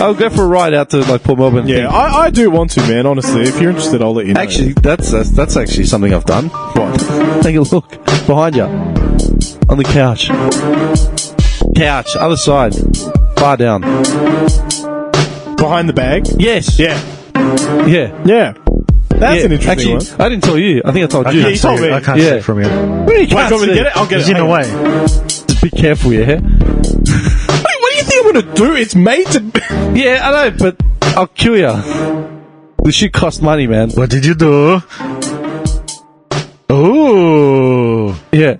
I'll go for a ride out to like Port Melbourne. Yeah, I do want to, man. Honestly, if you're interested, I'll let you know. Actually, that's actually something I've done. What? Take a look behind you on the couch. Couch, other side, far down. Behind the bag? Yes. Yeah. Yeah. That's an interesting actually, one. I didn't tell you. I think I told you. Yeah, you told me. I can't see it from here. What do you Wait, do you want me to get it? I'll get He's it. in the way. Just be careful, yeah? Wait, what do you think I'm going to do? It's made to... Yeah, I know, but I'll kill you. This shit cost money, man. What did you do? Oh. Yeah.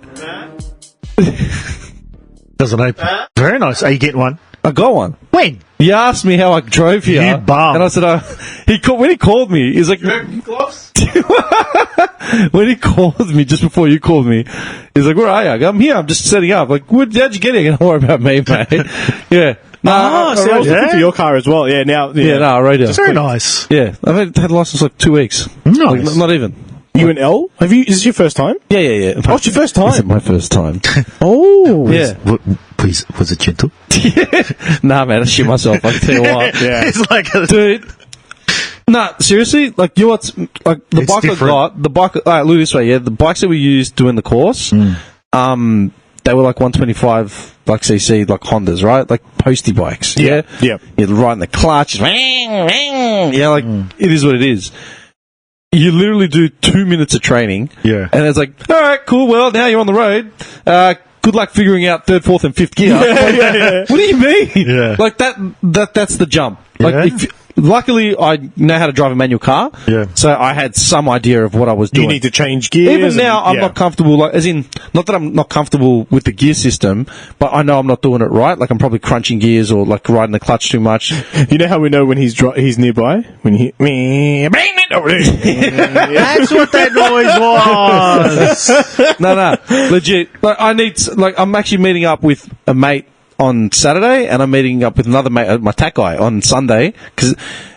Doesn't open. Very nice. Are you getting one? I got one. When? He asked me how I drove here. You bum. And I said, when he called me, he's like, when he called me, just before you called me, he's like, where are you? I go, I'm here, I'm just setting up. Like, how'd you get here? Don't worry about me, mate. Yeah. I was looking for your car as well. Yeah, now... Yeah, no, I rode it. Very nice. Yeah. I've had the license like 2 weeks. Nice. Like, not even. You and L? Is this your first time? Yeah. Oh, it's your first time? This is my first time. Oh. Yeah. Please, was it gentle? Nah, man, I shit myself. I can tell you what. Yeah. It's like Dude. Nah, seriously? Like, you know what's... Like, the It's bike I different. got... The bike... Alright, look this way, yeah? The bikes that we used doing the course, they were like 125 like cc, like Hondas, right? Like postie bikes, yeah? Yeah. You're riding the clutch, yeah, like, it is what it is. You literally do 2 minutes of training, Yeah. and it's like, alright, cool, well, now you're on the road, good luck figuring out third, fourth, and fifth gear. Yeah. What do you mean? Yeah. Like, that's the jump. Like, Yeah. luckily, I know how to drive a manual car, Yeah. so I had some idea of what I was doing. You need to change gears. Even now, I'm not comfortable, like, as in, not that I'm not comfortable with the gear system, but I know I'm not doing it right. Like, I'm probably crunching gears or, like, riding the clutch too much. You know how we know when he's nearby? When he... That's what that noise was. No, legit. Like, I'm actually meeting up with a mate on Saturday, and I'm meeting up with another mate, my tack guy, on Sunday, because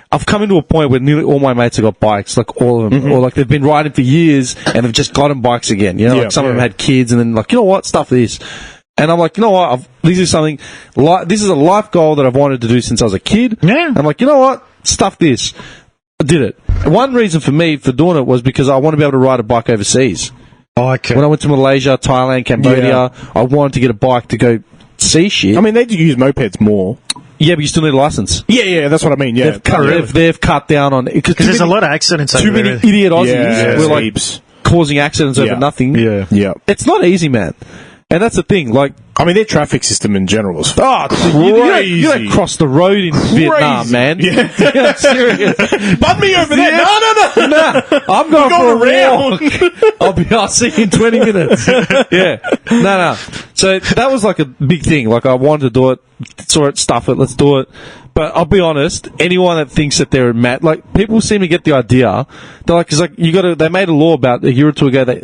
I've come into a point where nearly all my mates have got bikes, like all of them, or like they've been riding for years and they've just gotten bikes again. You know, like some of them had kids, and then like, you know what, stuff this. And I'm like, you know what, this is a life goal that I've wanted to do since I was a kid. Yeah. I'm like, you know what, stuff this. I did it. One reason for me for doing it was because I want to be able to ride a bike overseas. Oh, okay. When I went to Malaysia, Thailand, Cambodia, I wanted to get a bike to go see shit. I mean, they do use mopeds more. Yeah, but you still need a license. Yeah, that's what I mean, yeah. They've cut down on... Because there's a lot of accidents over too many there. idiot Aussies Yeah, were like heaps. causing accidents over nothing. Yeah. Yeah. It's not easy, man. And that's the thing, like... I mean, their traffic system in general is You don't cross the road in Vietnam, man. Yeah. I'm serious. Bump me over there. No. Nah, I'm going for a around. walk. I'll see you in 20 minutes. Yeah. No. So that was like a big thing. Like, I wanted to do it, saw it, stuff it, let's do it. But I'll be honest, anyone that thinks that they're mad, like, people seem to get the idea. They're like, cause like, they made a law about a year or two ago that,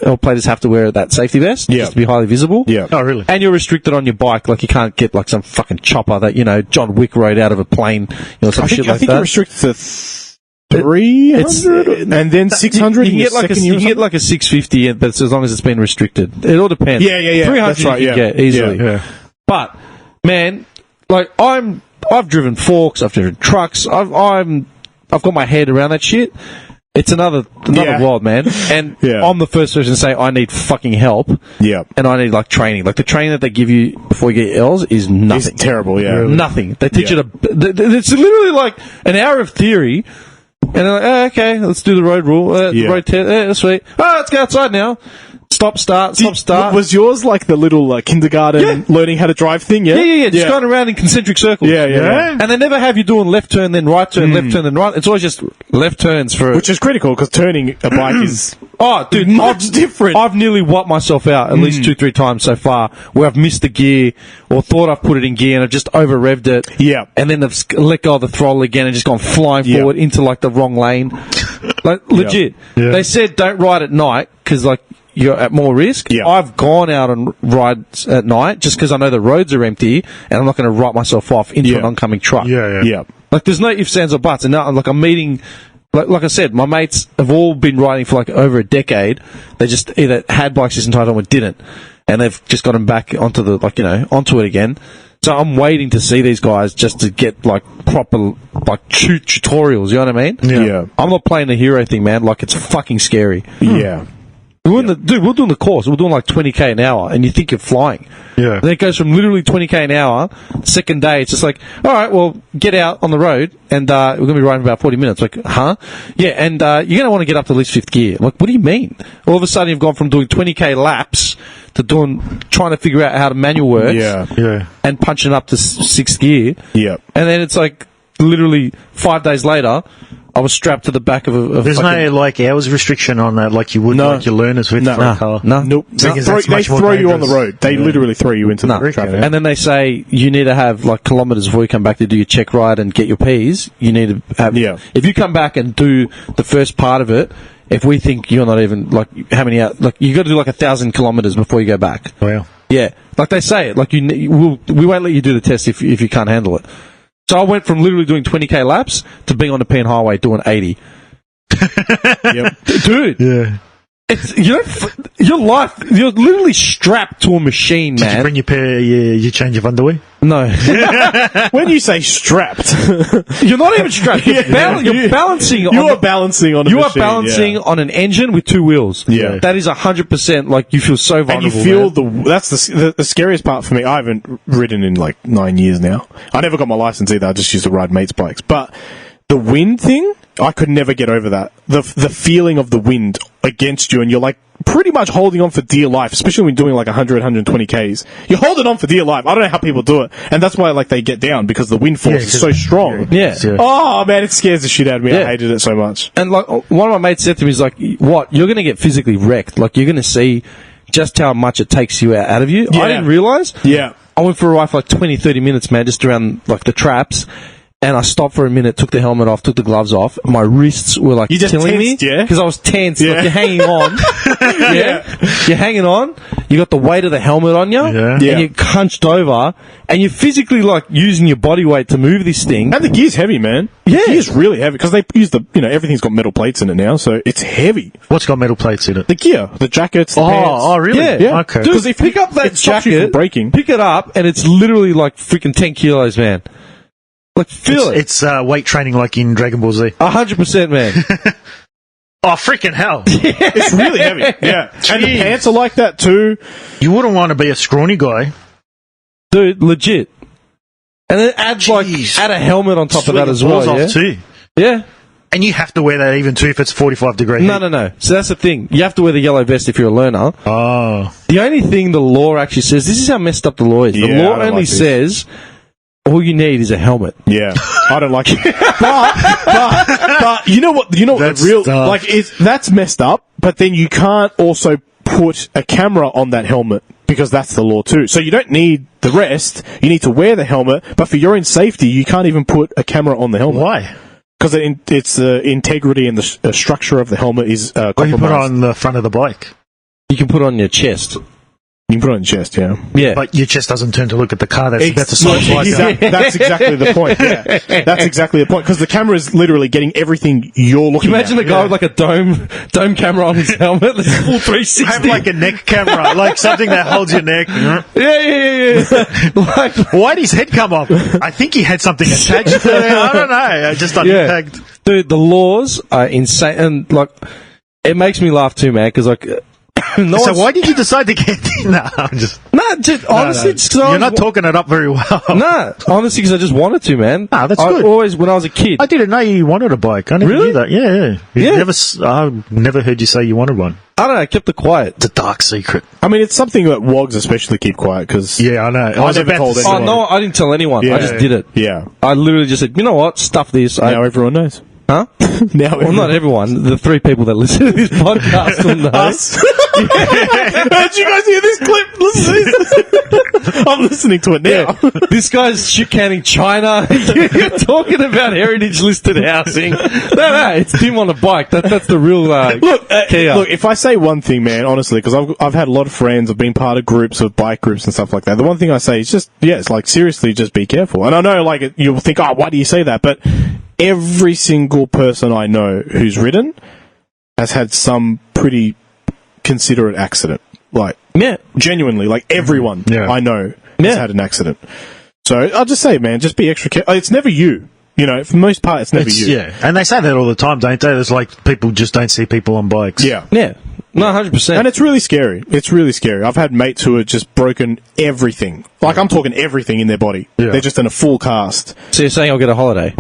L platers have to wear that safety vest. Yeah. Just to be highly visible. Yeah. Oh, really? And you're restricted on your bike, like you can't get like some fucking chopper that, John Wick rode out of a plane, some shit like I think that. you're restricted to 300 and then 600. You can get like a 650, but it's as long as it's been restricted. It all depends. Yeah. 300 That's right, you can get easily. Yeah. But man, like I've driven forks, I've driven trucks, I've got my head around that shit. It's another world, man. And I'm the first person to say I need fucking help. Yeah. And I need like training. Like the training that they give you before you get your L's is nothing. It's terrible, yeah. Really? Nothing. They teach you it's literally like an hour of theory. And they're like, okay, let's do the road rule. Road test. Sweet. Let's go outside now. Stop, start. Was yours like the little kindergarten learning how to drive thing? Yeah. Just going around in concentric circles. Yeah. And they never have you doing left turn, then right turn, left turn, then right. It's always just left turns for... Which is critical, because turning a bike is... Oh, dude, much different. I've nearly whopped myself out at least 2-3 times so far, where I've missed the gear, or thought I've put it in gear, and I've just over-revved it. Yeah. And then I've let go of the throttle again, and just gone flying forward into, like, the wrong lane. Like, legit. Yeah. They said don't ride at night, because, like, you're at more risk. Yeah. I've gone out and ride at night just because I know the roads are empty and I'm not going to write myself off into an oncoming truck. Yeah. Like, there's no ifs, ands, or buts. And now, like, I'm meeting, like I said, my mates have all been riding for like over a decade. They just either had bikes this entire time or didn't. And they've just gotten back onto onto it again. So I'm waiting to see these guys just to get like proper like tutorials. You know what I mean? Yeah. I'm not playing the hero thing, man. Like it's fucking scary. Yeah. We're doing the course. We're doing like 20k an hour, and you think you're flying. Yeah. And then it goes from literally 20k an hour. Second day, it's just like, all right, well, get out on the road, and we're going to be riding about 40 minutes. Like, huh? Yeah, and you're going to want to get up to at least 5th gear. Like, what do you mean? All of a sudden, you've gone from doing 20k laps to trying to figure out how to manual work. Yeah. And punching up to 6th gear. Yeah. And then it's like, literally 5 days later, I was strapped to the back of a There's fucking... no, like, hours restriction on that, like you would like your learners with No. for a car. No. Nope. Because They that's much more throw you on the dangerous. road. They literally throw you into No. the traffic. And then they say you need to have like kilometres before you come back to do your check ride and get your Ps. You need to have. Yeah. If you come back and do the first part of it, if we think you're not even like how many out, like you got to do like 1,000 kilometres before you go back. Wow. Yeah, like they say it. Like we won't let you do the test if you can't handle it. So I went from literally doing 20k laps to being on the Penn Highway doing 80. Yep. Dude. Yeah. It's your life. You're literally strapped to a machine, Did you man. bring your change of underwear? No, When you say strapped, you're not even strapped. You're balancing. you on are balancing on a You machine, are balancing yeah. on an engine with 2 wheels. Yeah. That is 100%. Like you feel so And vulnerable. you feel man. that's the scariest part for me. I haven't ridden in like 9 years now. I never got my license either. I just used to ride mates' bikes. But the wind thing, I could never get over that. The feeling of the wind against you, and you're like pretty much holding on for dear life, especially when doing like 100, 120 Ks. You're holding on for dear life. I don't know how people do it. And that's why like they get down, because the wind force is so strong. Yeah. Oh man, it scares the shit out of me. Yeah. I hated it so much. And like one of my mates said to me, he's like, "What? You're going to get physically wrecked. Like you're going to see just how much it takes you out of you." Yeah. I didn't realise. Yeah. I went for a ride for like 20, 30 minutes, man, just around like the traps. And I stopped for a minute, took the helmet off, took the gloves off. My wrists were like You just killing tensed, me. yeah? Because I was tense. Yeah. Like you're hanging on. Yeah. You're hanging on. You got the weight of the helmet on you. Yeah. And Yeah. you're hunched over. And you're physically like using your body weight to move this thing. And the gear's heavy, man. Yeah. The gear's really heavy, because they use everything's got metal plates in it now, so it's heavy. What's got metal plates in it? The gear, the jackets, the pants. really? Yeah. Yeah. Okay. Dude, 'Cause if pick you- up that it stops you jacket, from breaking. pick it up, and it's literally like freaking 10 kilos, man. Like, feel it. It's weight training like in Dragon Ball Z. 100%, man. Oh, freaking hell. It's really heavy. Yeah. And the Jeez. pants are like that too. You wouldn't want to be a scrawny guy. Dude, legit. And then add Jeez. a helmet on top of that Sweat as your well, balls yeah? off too. Yeah. And you have to wear that even too if it's 45 degree heat. No. So that's the thing. You have to wear the yellow vest if you're a learner. Oh. The only thing the law actually says, this is how messed up the law is. The Yeah, law I don't only like this. says, all you need is a helmet. Yeah. I don't like it. But you know what That's the real, tough. like, that's messed up, but then you can't also put a camera on that helmet, because that's the law too. So you don't need the rest. You need to wear the helmet, but for your own safety, you can't even put a camera on the helmet. Why? Because it's the integrity and the structure of the helmet is Well, you compromised. put it on the front of the bike. You can put it on your chest. You can put it on your chest, yeah. Yeah. But your chest doesn't turn to look at the car that's about to side like that. That's exactly the point. Yeah, that's exactly the point, because the camera is literally getting everything you're looking Imagine at. a guy with like a dome camera on his helmet. It's full 360. Have like a neck camera, like something that holds your neck. Yeah. Like, Why'd his head come off? I think he had something attached to it. I don't know. I just untagged. dude, the laws are insane, and like, it makes me laugh too, man. Because like, no So one's- why did you decide to get in? No, I'm just... Nah, just honestly, No. just 'cause I You're was- not talking it up very well. Nah, honestly, because I just wanted to, man. Ah, that's I good. Always, when I was a kid. I didn't know you wanted a bike. I never Really? knew that. Yeah. Yeah. I've never heard you say you wanted one. I don't know. I kept it quiet. It's a dark secret. I mean, it's something that WOGs especially keep quiet, because Yeah, I know. I was never about told to say- anyone. Oh no, I didn't tell anyone. I just did it. Yeah. I literally just said, you know what? Stuff this. Now everyone knows. Huh? Now Well, not everyone. The 3 people that listen to this podcast will know. Us. Did you guys hear this clip? Listen to this. I'm listening to it now. This guy's shit canning China. You're talking about heritage listed housing. No, it's him on a bike. That's the real Look, Kia. look, if I say one thing, man, honestly, because I've had a lot of friends, I've been part of groups, of bike groups and stuff like that. The one thing I say is just, it's like, seriously, just be careful. And I know, like, you'll think, oh, why do you say that? But every single person I know who's ridden has had some pretty considerate accident. Like, Yeah. genuinely, like, everyone Yeah. I know has had an accident. So I'll just say, man, just be extra careful. It's never you. You know, for the most part, it's never you. Yeah, and they say that all the time, don't they? It's like people just don't see people on bikes. Yeah. Yeah. No, 100%. And it's really scary. It's really scary. I've had mates who have just broken everything. Like, I'm talking everything in their body. Yeah. They're just in a full cast. So you're saying I'll get a holiday?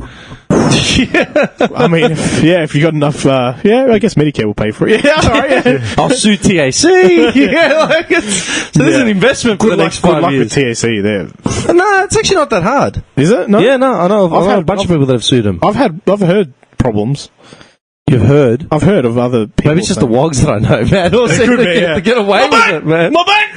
I mean, if you got enough, I guess Medicare will pay for it. Yeah, all right, yeah. I'll sue TAC. Yeah, like there's an investment for the next 5 luck years. with TAC there. No, it's actually not that hard. Is it? No? Yeah, no, I know. I've had a bunch of people that have sued them. I've heard problems. You've heard? I've heard of other people. Maybe it's just the wogs that I know, man. All could be, yeah. to get away with it, man. My back!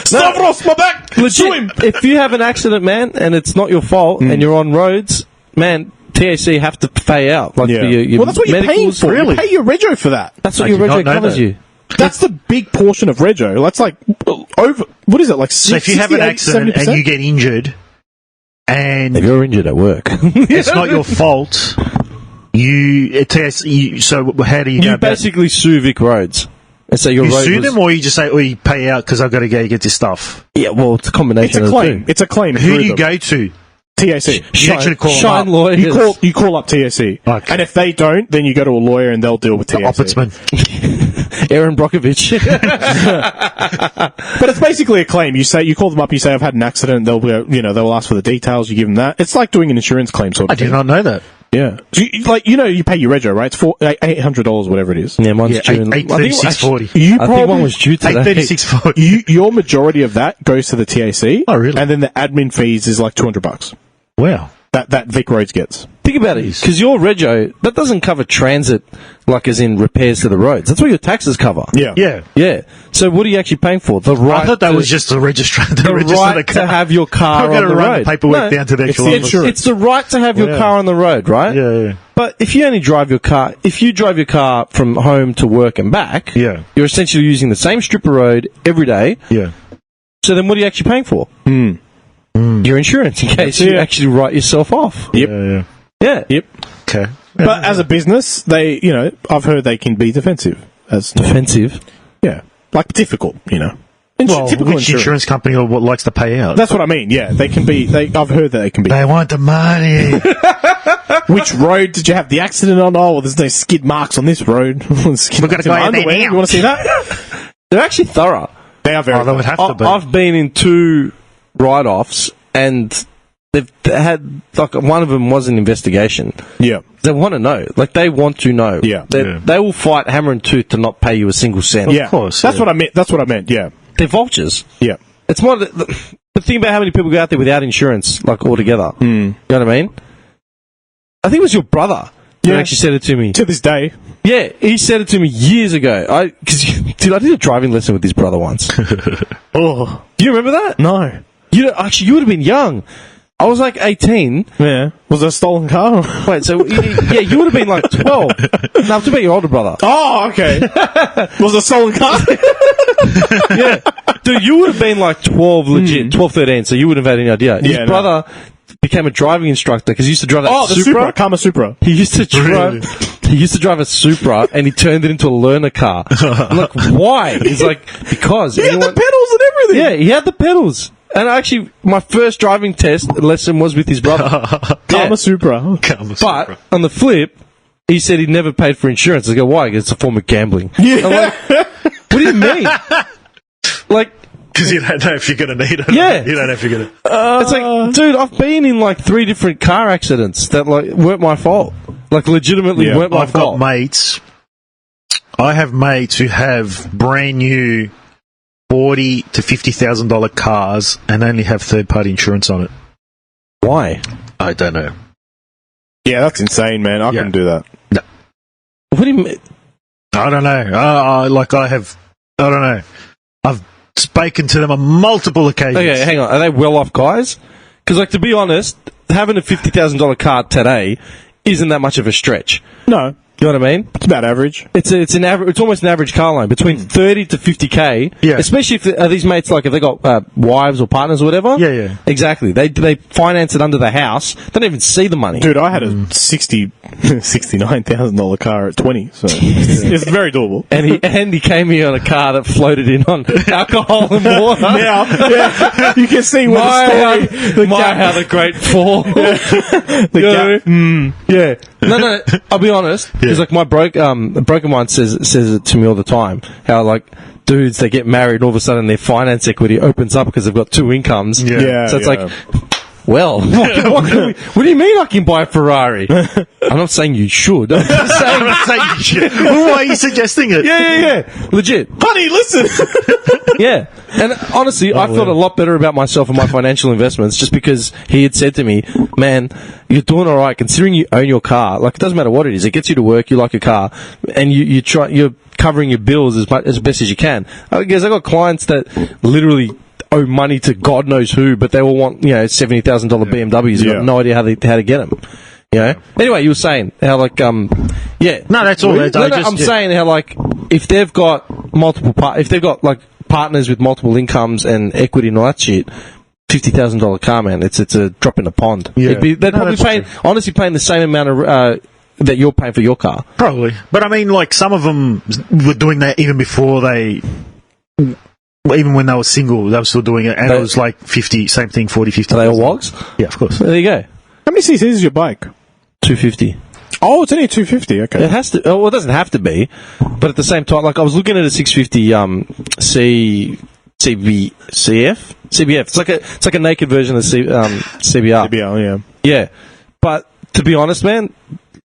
Stavros, my back! Sue him! If you have an accident, man, and it's not your fault, and you're on roads, man, TAC have to pay out. Like Yeah. for your Well, that's what you're paying medicals. for. Really? You pay your rego for that. That's what I your did not rego know covers that. you. That's the big portion of rego. That's like over. What is it? Like So if you have an accident and you get injured, and If you're injured at work, it's not your fault, so how do you go you about basically sue Vic Roads. And say your You road sue was, them, or you just say, you pay out because I've got to go get this stuff? Yeah, well, it's a It's combination a of claim. the two. It's a claim. Who through do you them. go to? TAC. You actually call them Shine up. lawyers. You call up TAC. Okay. And if they don't, then you go to a lawyer and they'll deal with TAC. Ombudsman. Aaron Brockovich. But it's basically a claim. You call them up, you say, I've had an accident, they'll ask for the details, you give them that. It's like doing an insurance claim sort I of did thing. not know that. Yeah. So you pay your rego, right? It's for $800, whatever it is. Yeah, mine's Yeah, due. $836.40. You I think one was due today. $836.40. your majority of that goes to the TAC. Oh, really? And then the admin fees is like $200. Wow. That Vic Roads gets. Think about it, because your rego, that doesn't cover transit, like as in repairs to the roads. That's what your taxes cover. Yeah. Yeah. Yeah. So what are you actually paying for? The right I thought that to, was just the register. the right to have your car I've got on to the run road. the paperwork down to the actual it's the office. It's the right to have your Yeah. car on the road, right? Yeah, yeah. But if you only drive your car, if you drive your car from home to work and back, Yeah. you're essentially using the same strip of road every day. Yeah. So then what are you actually paying for? Your insurance, in case you Yeah. actually write yourself off. Yep. Yeah. Yeah. Yep. Okay. But as a business, I've heard they can be defensive. Defensive. Yeah. Like difficult, Well, typical which insurance company or what likes to pay out? That's what I mean, yeah. They can be, I've heard that they can be. They want the money. Which road did you have the accident on? Oh, well, there's no skid marks on this road. We've got to go out there now. You want to see that? They're actually thorough. They are very Oh, they would have to be. I've been in 2 write-offs, and they've had, like, one of them was an investigation. Yeah. They want to know. Like, they want to know. Yeah. They will fight hammer and tooth to not pay you a single cent. Yeah. course, That's yeah. what I meant. That's what I meant, yeah. They're vultures. Yeah. It's more the thing about how many people go out there without insurance, like, altogether. You know what I mean? I think it was your brother who Yeah. actually said it to me. To this day. Yeah, he said it to me years ago. Dude, I did a driving lesson with his brother once. Oh. You remember that? No. You would have been young. I was like 18. Yeah. Was it a stolen car? Wait, so yeah, you would have been like 12. No, I'm talking about your older brother. Oh, okay. Was it a stolen car? Yeah, dude, you would have been like 12, legit, 12, 13. So you wouldn't have had any idea. His Yeah, no. brother became a driving instructor because he used to drive that Oh, the Supra. Kama Supra. He used to drive. He used to drive a Supra, and he turned it into a learner car. I'm like, why? He's like, because He had the pedals and everything. Yeah, he had the pedals. And actually, my first driving test lesson was with his brother. Kama Supra. But on the flip, he said he never paid for insurance. I go, why? It's a form of gambling. Yeah. I'm like, what do you mean? Like, Because you don't know if you're going to need it. Yeah. You don't know if you're going to. it's like, dude, I've been in like 3 different car accidents that like weren't my fault. Like, legitimately weren't my I've got fault. mates. I have mates who have brand new $40,000 to $50,000 cars and only have third-party insurance on it. Why? I don't know. Yeah, that's insane, man. I couldn't do that. What do you mean? I don't know. I don't know. I've spoken to them on multiple occasions. Okay, hang on. Are they well-off guys? Because, like, to be honest, having a $50,000 car today isn't that much of a stretch. No. You know what I mean? It's about average. It's almost an average car loan between 30 to 50k. Yeah. Especially if are these mates if they got wives or partners or whatever. Yeah. Exactly. They finance it under the house. They don't even see the money. Dude, I had a $69,000 car at 20, so it's very doable. And he came here on a car that floated in on alcohol and water. Now, you can see what how the great fall. The gap. Yeah. No. I'll be honest. Because like my broken mind says it to me all the time. How like dudes they get married, and all of a sudden their finance equity opens up because they've got two incomes. Yeah. So it's like, well, what do you mean I can buy a Ferrari? I'm not saying you should. I'm just saying you should. Why are you suggesting it? Yeah. Legit. Honey, listen. Yeah. And honestly, I felt a lot better about myself and my financial investments just because he had said to me, man, you're doing all right considering you own your car. Like, it doesn't matter what it is. It gets you to work. You like a car. And you're covering your bills as best as you can. I guess I got clients that literally owe money to God knows who, but they all want, $70,000 BMWs. You've got no idea how to get them. Anyway, you were saying how like No, that's all. I'm saying how like if they've got like partners with multiple incomes and equity and all that shit, $50,000 car, man, it's a drop in the pond. Yeah. They're probably honestly paying the same amount of that you're paying for your car. Probably, but I mean, like some of them were doing that even before even when they were single, they were still doing it, and it was like 50, same thing, 40, 50. Are they all wogs? Yeah, of course. There you go. How many cc's is your bike? 250. Oh, it's only 250. Okay. It has to. Oh, well, it doesn't have to be, but at the same time, like I was looking at a 650 CBF. It's like a naked version of CBR. CBR, Yeah, but to be honest, man,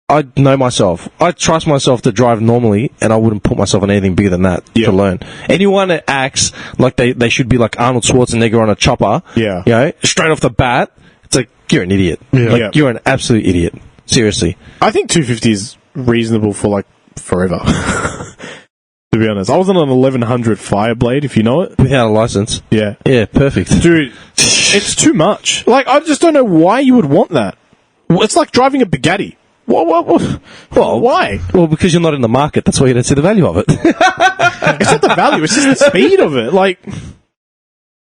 I know myself. I trust myself to drive normally, and I wouldn't put myself on anything bigger than that to learn. Anyone that acts like they should be like Arnold Schwarzenegger on a chopper, straight off the bat, it's like you're an idiot. Yeah. You're an absolute idiot. Seriously. I think 250 is reasonable for like forever. To be honest, I was on an 1100 Fireblade, if you know it, Without a license. Yeah, Perfect. dude, it's too much. Like, I just don't know why you would want that. It's like driving a Bugatti. What? Well, why? Well, because you're not in the market. That's why you don't see the value of it. It's not the value. It's just the speed of it. Like,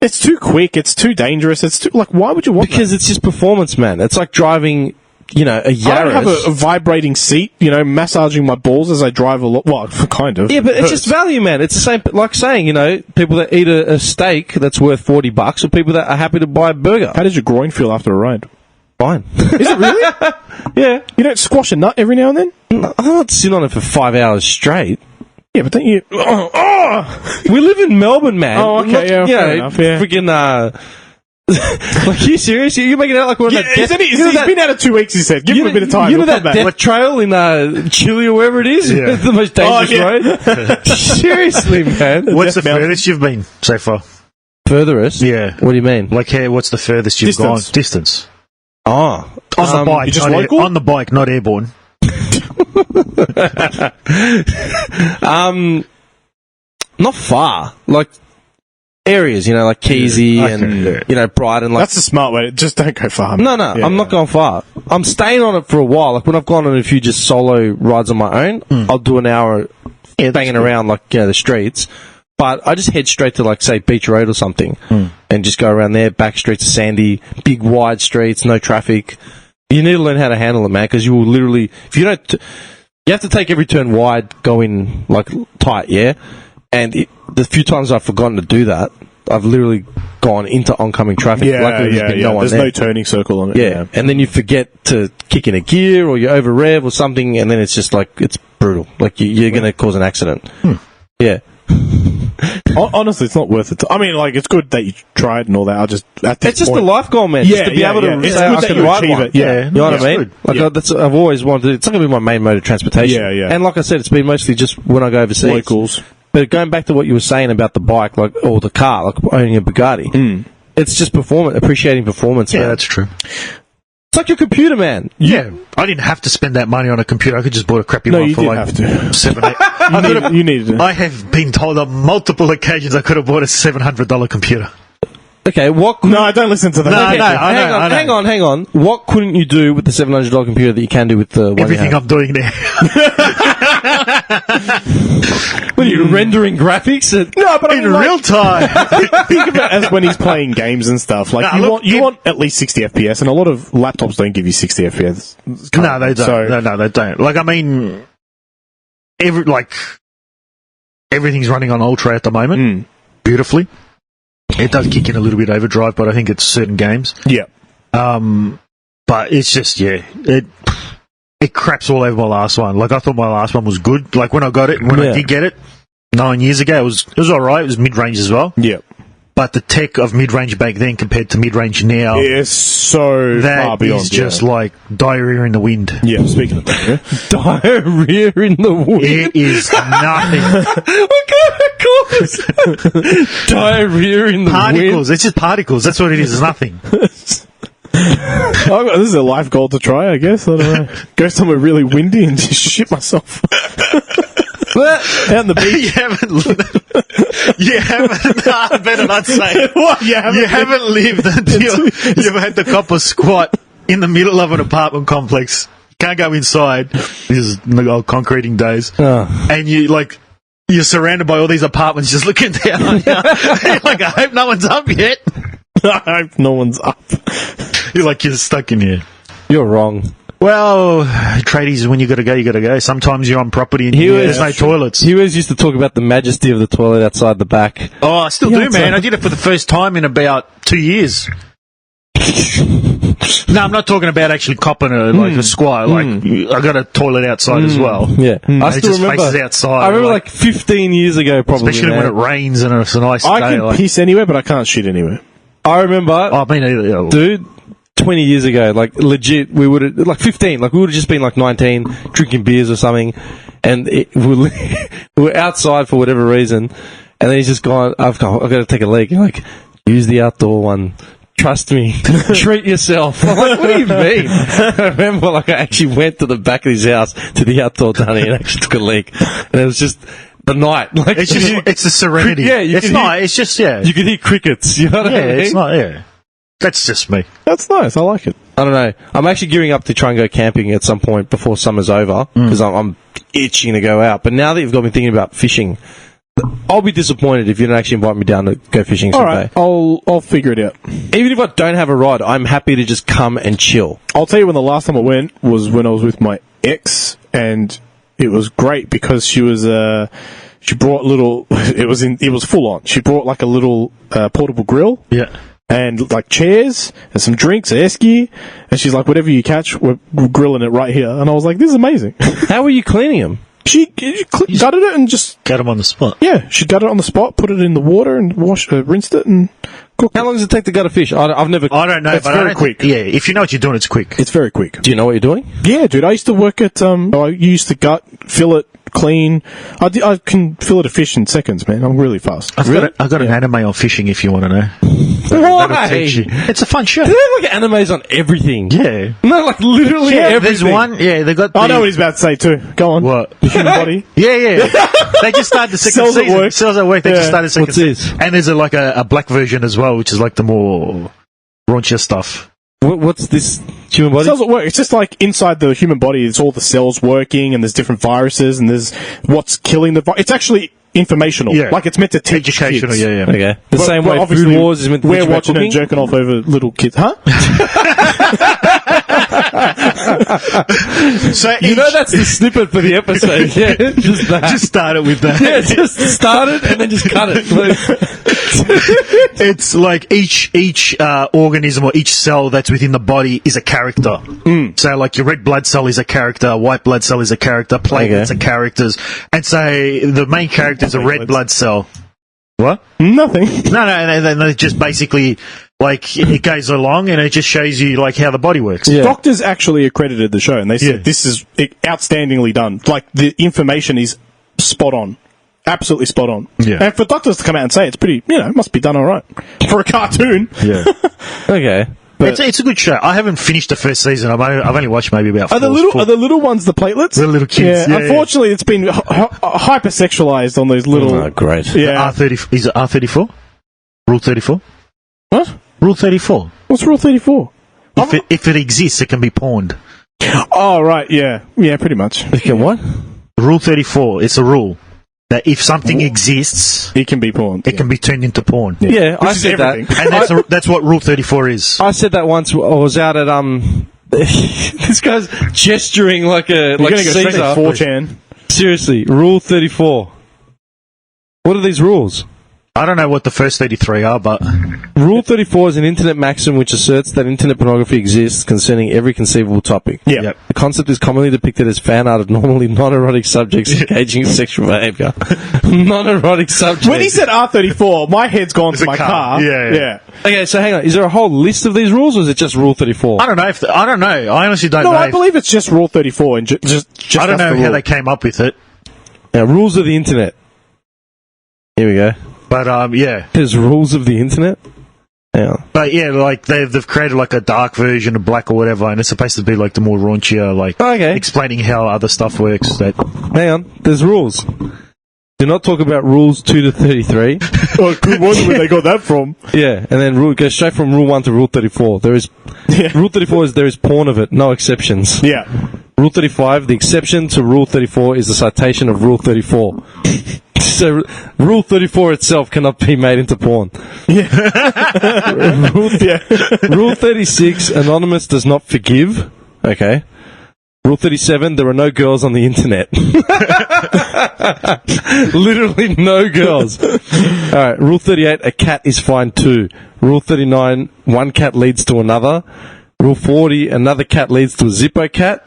it's too quick. It's too dangerous. It's too why would you want Because that? it's just performance, man. It's like driving, a Yaris. I don't have a vibrating seat, massaging my balls as I drive a lot. Well, kind of. Yeah, but it's just value, man. It's the same, like saying, people that eat a steak that's worth $40 or people that are happy to buy a burger. How does your groin feel after a ride? Fine. Is it really? Yeah. You don't squash a nut every now and then? I'm not sitting on it for 5 hours straight. Yeah, but don't you... We live in Melbourne, man. Oh, okay, fair enough, yeah. Freaking, like, are you serious? You're making it out like one of that he's been out of 2 weeks, he said. Give him a bit of time. You know that death trail in Chile or wherever it is? Yeah. It's the most dangerous road. Seriously, man. What's the furthest you've been so far? Furthest? Yeah. What do you mean? Like, what's the furthest you've gone? Distance. Oh. On the bike. you just not local? on the bike, not airborne. Not far. Like, areas, like Keysy and Brighton. Like, That's the smart way. Just don't go far. No, I'm not going far. I'm staying on it for a while. Like, when I've gone on a few just solo rides on my own, I'll do an hour banging around, like, the streets. But I just head straight to, like, say, Beach Road or something and just go around there. Back streets are sandy, big, wide streets, no traffic. You need to learn how to handle it, man, because you will literally... If you don't... You have to take every turn wide, go in, like, tight, yeah? And the few times I've forgotten to do that, I've literally gone into oncoming traffic. Luckily, there's been no one There's there. no turning circle on it. Yeah, and then you forget to kick in a gear or you over rev or something, and then it's just like, it's brutal. Like, you're going to cause an accident. Yeah. Honestly, it's not worth it. I mean, like, it's good that you tried and all that. It's just a life goal, man. Just to be able to It's say good I that can you ride achieve one. it. Yeah. You know what I mean? Good. Like, I've always wanted. It's not going to be my main mode of transportation. Yeah. And like I said, it's been mostly just when I go overseas. Locals. But going back to what you were saying about the bike, like, or the car, like owning a Bugatti, it's just appreciating performance. Yeah, man. that's true. It's like your computer, man. Yeah, I didn't have to spend that money on a computer. I could just buy a crappy one for like have to. 7, 8. You needed it. I have been told on multiple occasions I could have bought a $700 computer. Okay, what? No, I don't listen to that. No, Okay. I know. Hang on. What couldn't you do with the $700 computer that you can do with the one Everything you have? I'm doing there. What are you, rendering graphics? No, but In real time. think of it as when he's playing games and stuff. Like you want at least 60 FPS, and a lot of laptops don't give you 60 FPS. No, they don't. No, they don't. Like, I mean, everything's running on Ultra at the moment, beautifully. It does kick in a little bit overdrive, but I think it's certain games. Yeah. But it's just, it craps all over my last one. Like, I thought my last one was good. Like, when I got it, I did get it 9 years ago, it was alright. It was mid-range as well. Yeah. But the tech of mid-range back then compared to mid-range now, it's so far beyond. That is just like diarrhea in the wind. Yeah, speaking of that, yeah. Diarrhea in the wind. It is nothing. What kind of course? Diarrhea in the Particles. wind. It's just particles. That's what it is. It's nothing. This is a life goal to try, I guess. I don't know. Go somewhere really windy and just shit myself. Out on the beach. You haven't, better not say it. What? You haven't lived until you've had to cop a squat in the middle of an apartment complex. Can't go inside. This is the old concreting days. And you're surrounded by all these apartments just looking down on you. You're like, I hope no one's up yet. I hope no one's up. You're stuck in here. You're wrong. Well, tradies, when you gotta go. Sometimes you're on property and there's no toilets. He always used to talk about the majesty of the toilet outside the back. Oh, I still do, man. I did it for the first time in about 2 years. No, I'm not talking about actually copping a squat. I got a toilet outside as well. Yeah. I It still just remember. faces outside. I remember 15 years ago, probably. especially when it rains and it's a nice day. I can piss anywhere, but I can't shit anywhere. I remember. I mean, Dude, 20 years ago, legit, we would have, 15, we would have just been 19, drinking beers or something, and we were outside for whatever reason, and then he's just gone, I've got to take a leak. Use the outdoor one. Trust me. Treat yourself. I'm like, what do you mean? I remember, I actually went to the back of his house, to the outdoor dunny, and actually took a leak. And it was just the night. it's just, it's the serenity. Yeah, it's not, it's just, you could hear crickets, you know what I mean? It's not, That's just me. That's nice. I like it. I don't know. I'm actually gearing up to try and go camping at some point before summer's over, because I'm itching to go out. But now that you've got me thinking about fishing, I'll be disappointed if you don't actually invite me down to go fishing someday. All right, I'll figure it out. Even if I don't have a rod, I'm happy to just come and chill. I'll tell you when the last time I went was when I was with my ex, and it was great because she was she brought it was full on. She brought a little portable grill. Yeah. And chairs and some drinks, an esky, and she's like, whatever you catch, we're grilling it right here. And I was like, this is amazing. How were you cleaning them? She gutted it and just got them on the spot. Yeah, she gutted it on the spot, put it in the water, and rinsed it and cooked it. How long does it take to gut a fish? I've never. I don't know. It's very quick. Yeah, if you know what you're doing, it's quick. It's very quick. Do you know what you're doing? Yeah, dude. I used to work at. I used to gut, fillet, clean. I can fillet a fish in seconds, man. I'm really fast. I've got an anime on fishing if you want to know. Why? Teach you. It's a fun show. Do they have animes on everything? Yeah. No, literally everything. There's one. Yeah, they got. I know what he's about to say too. Go on. What? The human body. Yeah. They just started the second Sells at season. work. Sells at work. They just started the second What's this? season. And there's a black version as well, which is the more raunchier stuff. What's this human body? Cells at work. It's just inside the human body, it's all the cells working, and there's different viruses, and there's what's killing the virus. It's actually informational. Yeah. It's meant to teach Educational, kids. yeah. Okay. The same way obviously, Food Wars is meant to we're teach about watching cooking? and jerking off over little kids. Huh? So You know that's the snippet for the episode. Yeah, just that. just start it with that. Yeah, just start it and then just cut it. It's each organism or each cell that's within the body is a character. So your red blood cell is a character, white blood cell is a character, platelets are characters, and so the main character is a red blood cell. What? Nothing. No. They just basically it goes along and it just shows you how the body works. Yeah. Doctors actually accredited the show, and they said this is outstandingly done. The information is spot on. Absolutely spot on. Yeah. And for doctors to come out and say it's pretty, it must be done all right. For a cartoon. Yeah. Okay. It's a good show. I haven't finished the first season. I've only watched maybe about Are the little ones the platelets? The little kids. Yeah, unfortunately, it's been hypersexualized on those little. Oh, great. Yeah. R30, is it R34? Rule 34? What? Rule 34. What's Rule 34? If it exists, it can be pawned. Oh, right. Yeah. Yeah, pretty much. Okay, what? Rule 34, it's a rule that if something exists, It can be porn. it can be turned into porn. Yeah, I Which is said everything. that. And that's what Rule 34 is. I said that once. I was out at this guy's gesturing like a You're like going to go straight to Caesar. 4chan. Seriously, Rule 34. What are these rules? I don't know what the first 33 are, but Rule 34 is an internet maxim which asserts that internet pornography exists concerning every conceivable topic. Yeah. Yep. The concept is commonly depicted as fan art of normally non-erotic subjects engaging in sexual behaviour. Non-erotic subjects. When he said R34, my head's gone to a my car. car. Yeah. Okay, so hang on. Is there a whole list of these rules, or is it just Rule 34? I don't know. I don't know. I honestly don't No, know. I believe it's just Rule 34. And just I don't that's know the how rule. they came up with it, Now, rules of the internet. Here we go. but yeah. There's rules of the internet? Yeah. But yeah, like they've created like a dark version of black or whatever, and it's supposed to be like the more raunchier, like Okay. explaining how other stuff works. That Hang on. There's rules. Do not talk about rules 2 to 33. Oh, good wonder where they got that from. Yeah, and then go straight from Rule 1 to Rule 34. There is Rule 34 is there is porn of it, no exceptions. Yeah. Rule 35, the exception to Rule 34 is the citation of Rule 34. So Rule 34 itself cannot be made into porn. Rule 36, anonymous does not forgive. Okay. Rule 37, there are no girls on the internet. Literally no girls. Alright, Rule 38, a cat is fined too. Rule 39, one cat leads to another. Rule 40, another cat leads to a Zippo cat.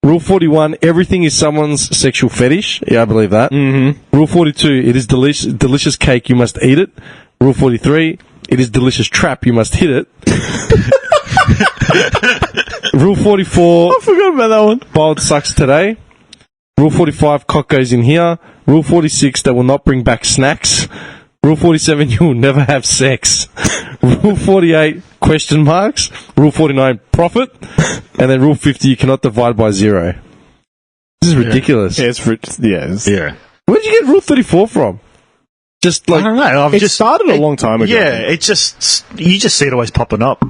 Rule 41, everything is someone's sexual fetish. Yeah, I believe that. Mm-hmm. Rule 42, it is delicious cake, you must eat it. Rule 43, it is delicious trap, you must hit it. Rule 44, I forgot about that one. boiled sucks today. Rule 45, cock goes in here. Rule 46, they will not bring back snacks. Rule 47, you will never have sex. Rule 48, question marks. Rule 49, profit. And then Rule 50, you cannot divide by 0. This is ridiculous. Yeah, it's yeah. Where did you get Rule 34 from? Just I like, don't know. It started a long time ago. Yeah, it just you just see it always popping up.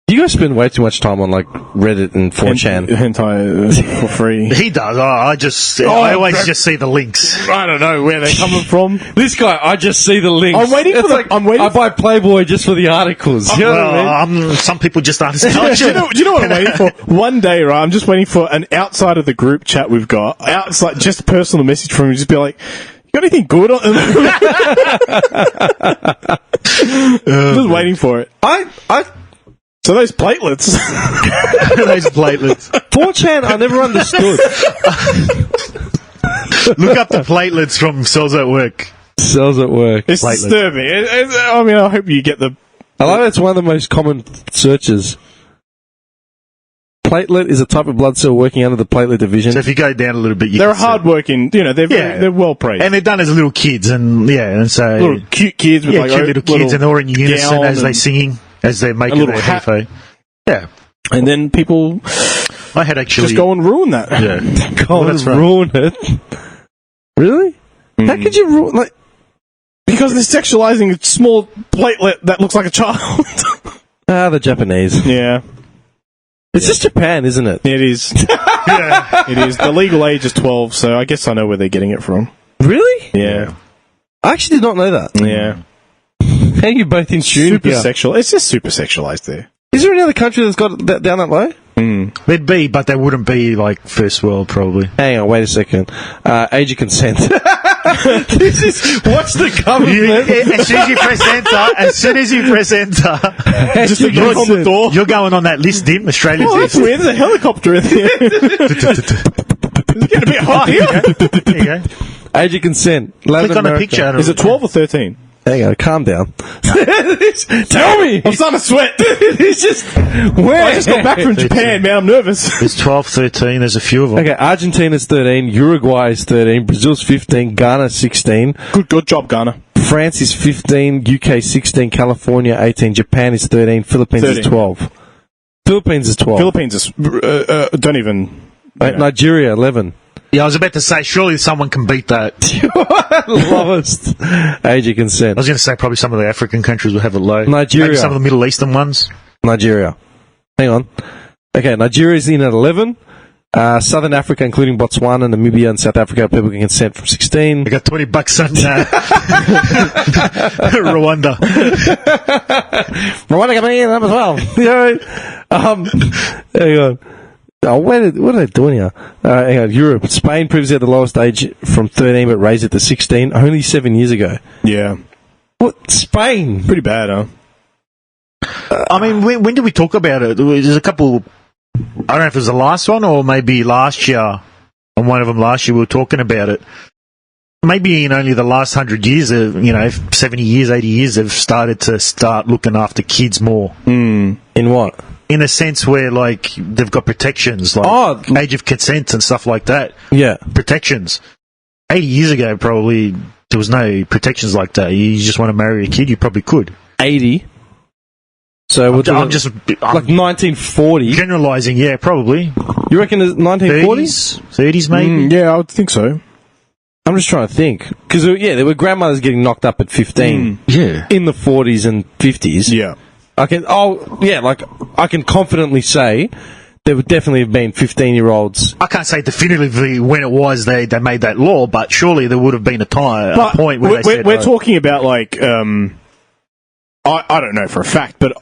you guys spend way too much time on like Reddit and 4chan. Hentai for free. He does. I always just see the links. I don't know where they're coming from. This guy, I just see the links. I'm waiting for It's the- like, I'm waiting I buy Playboy just for the articles. You know what I mean? Some people just aren't as Do you intelligent. know what I'm waiting for? One day, right? I'm just waiting for an outside of the group chat we've got, outside, just a personal message from him, just be like, you got anything good on? Just waiting for it. So those platelets. Those platelets. 4chan, I never understood. Look up the platelets from Cells at Work. Cells at work. It's Platelets. disturbing. I mean, I hope you get the... I like that's one of the most common searches. Platelet is a type of blood cell working under the platelet division. So if you go down a little bit, They're can see it. hardworking, they're well praised. And they're done as little kids, and so little cute kids with cute little kids, and they're all in unison gown as they're and singing, as they're making little their hat. hefo. Yeah, And then people I had actually just go and ruin that. Yeah, Go and that's right. ruin it. Really? How could you ruin, like, Because they're sexualizing a small platelet that looks like a child. the Japanese. Yeah. It's just Japan, isn't it? It is. Yeah. It is. The legal age is 12, so I guess I know where they're getting it from. Really? Yeah. I actually did not know that. Yeah. How are you both in tune? Super Yeah. sexual. It's just super sexualized there. Is there any other country that's got that down that low? They'd be, but they wouldn't be like first world probably. Hang on, wait a second. Age of consent. This is what's the government? As soon as you press enter, Just a knock on the door. you're going on that list, Dim. Australia's Oh, that's list. weird. There's a helicopter in there. It's getting a bit hot here. There you go. Age of consent. Click on a picture. Is it 12 or 13? Hang on, calm down. Tell me. I'm starting to sweat. It's just where? I just got back from Japan, man. I'm nervous. There's 12, 13. There's a few of them. Okay, Argentina's 13, Uruguay is 13, Brazil's 15, Ghana 16, Good job, Ghana. France is 15, UK 16, California 18, Japan is 13, Philippines is 13. 12. Philippines is 12. Philippines is... don't even... Nigeria 11. Yeah, I was about to say, surely someone can beat that. Lowest age of I consent. was going to say probably some of the African countries will have it low. Nigeria. Maybe some of the Middle Eastern ones. Nigeria. Hang on. Okay, Nigeria's in at 11. Southern Africa, including Botswana, Namibia, and South Africa, people can consent from 16. I got $20 on Rwanda. Rwanda coming in as well. Hang on. Oh, what are they doing here? Hang on. Europe. Spain previously had the lowest age from 13, but raised it to 16 only 7 years ago. Yeah. What? Spain? Pretty bad, huh? I mean, when did we talk about it? There's a couple. I don't know if it was the last one or maybe last year. On one of them last year, we were talking about it. Maybe in only the last 100 years, 70 years, 80 years, they've started looking after kids more. In what? In a sense where, like, they've got protections, like age of consent and stuff like that. Yeah. Protections. 80 years ago, probably, there was no protections like that. You just want to marry a kid, you probably could. 80? So I'm just... like 1940? Generalising, yeah, probably. You reckon it's 1940s? 30s, maybe? Yeah, I would think so. I'm just trying to think. Because, there were grandmothers getting knocked up at 15. Yeah. In the 40s and 50s. Yeah. I can confidently say there would definitely have been 15-year-olds. I can't say definitively when it was they made that law, but surely there would have been a point where they said... We're talking about, like, I don't know for a fact, but,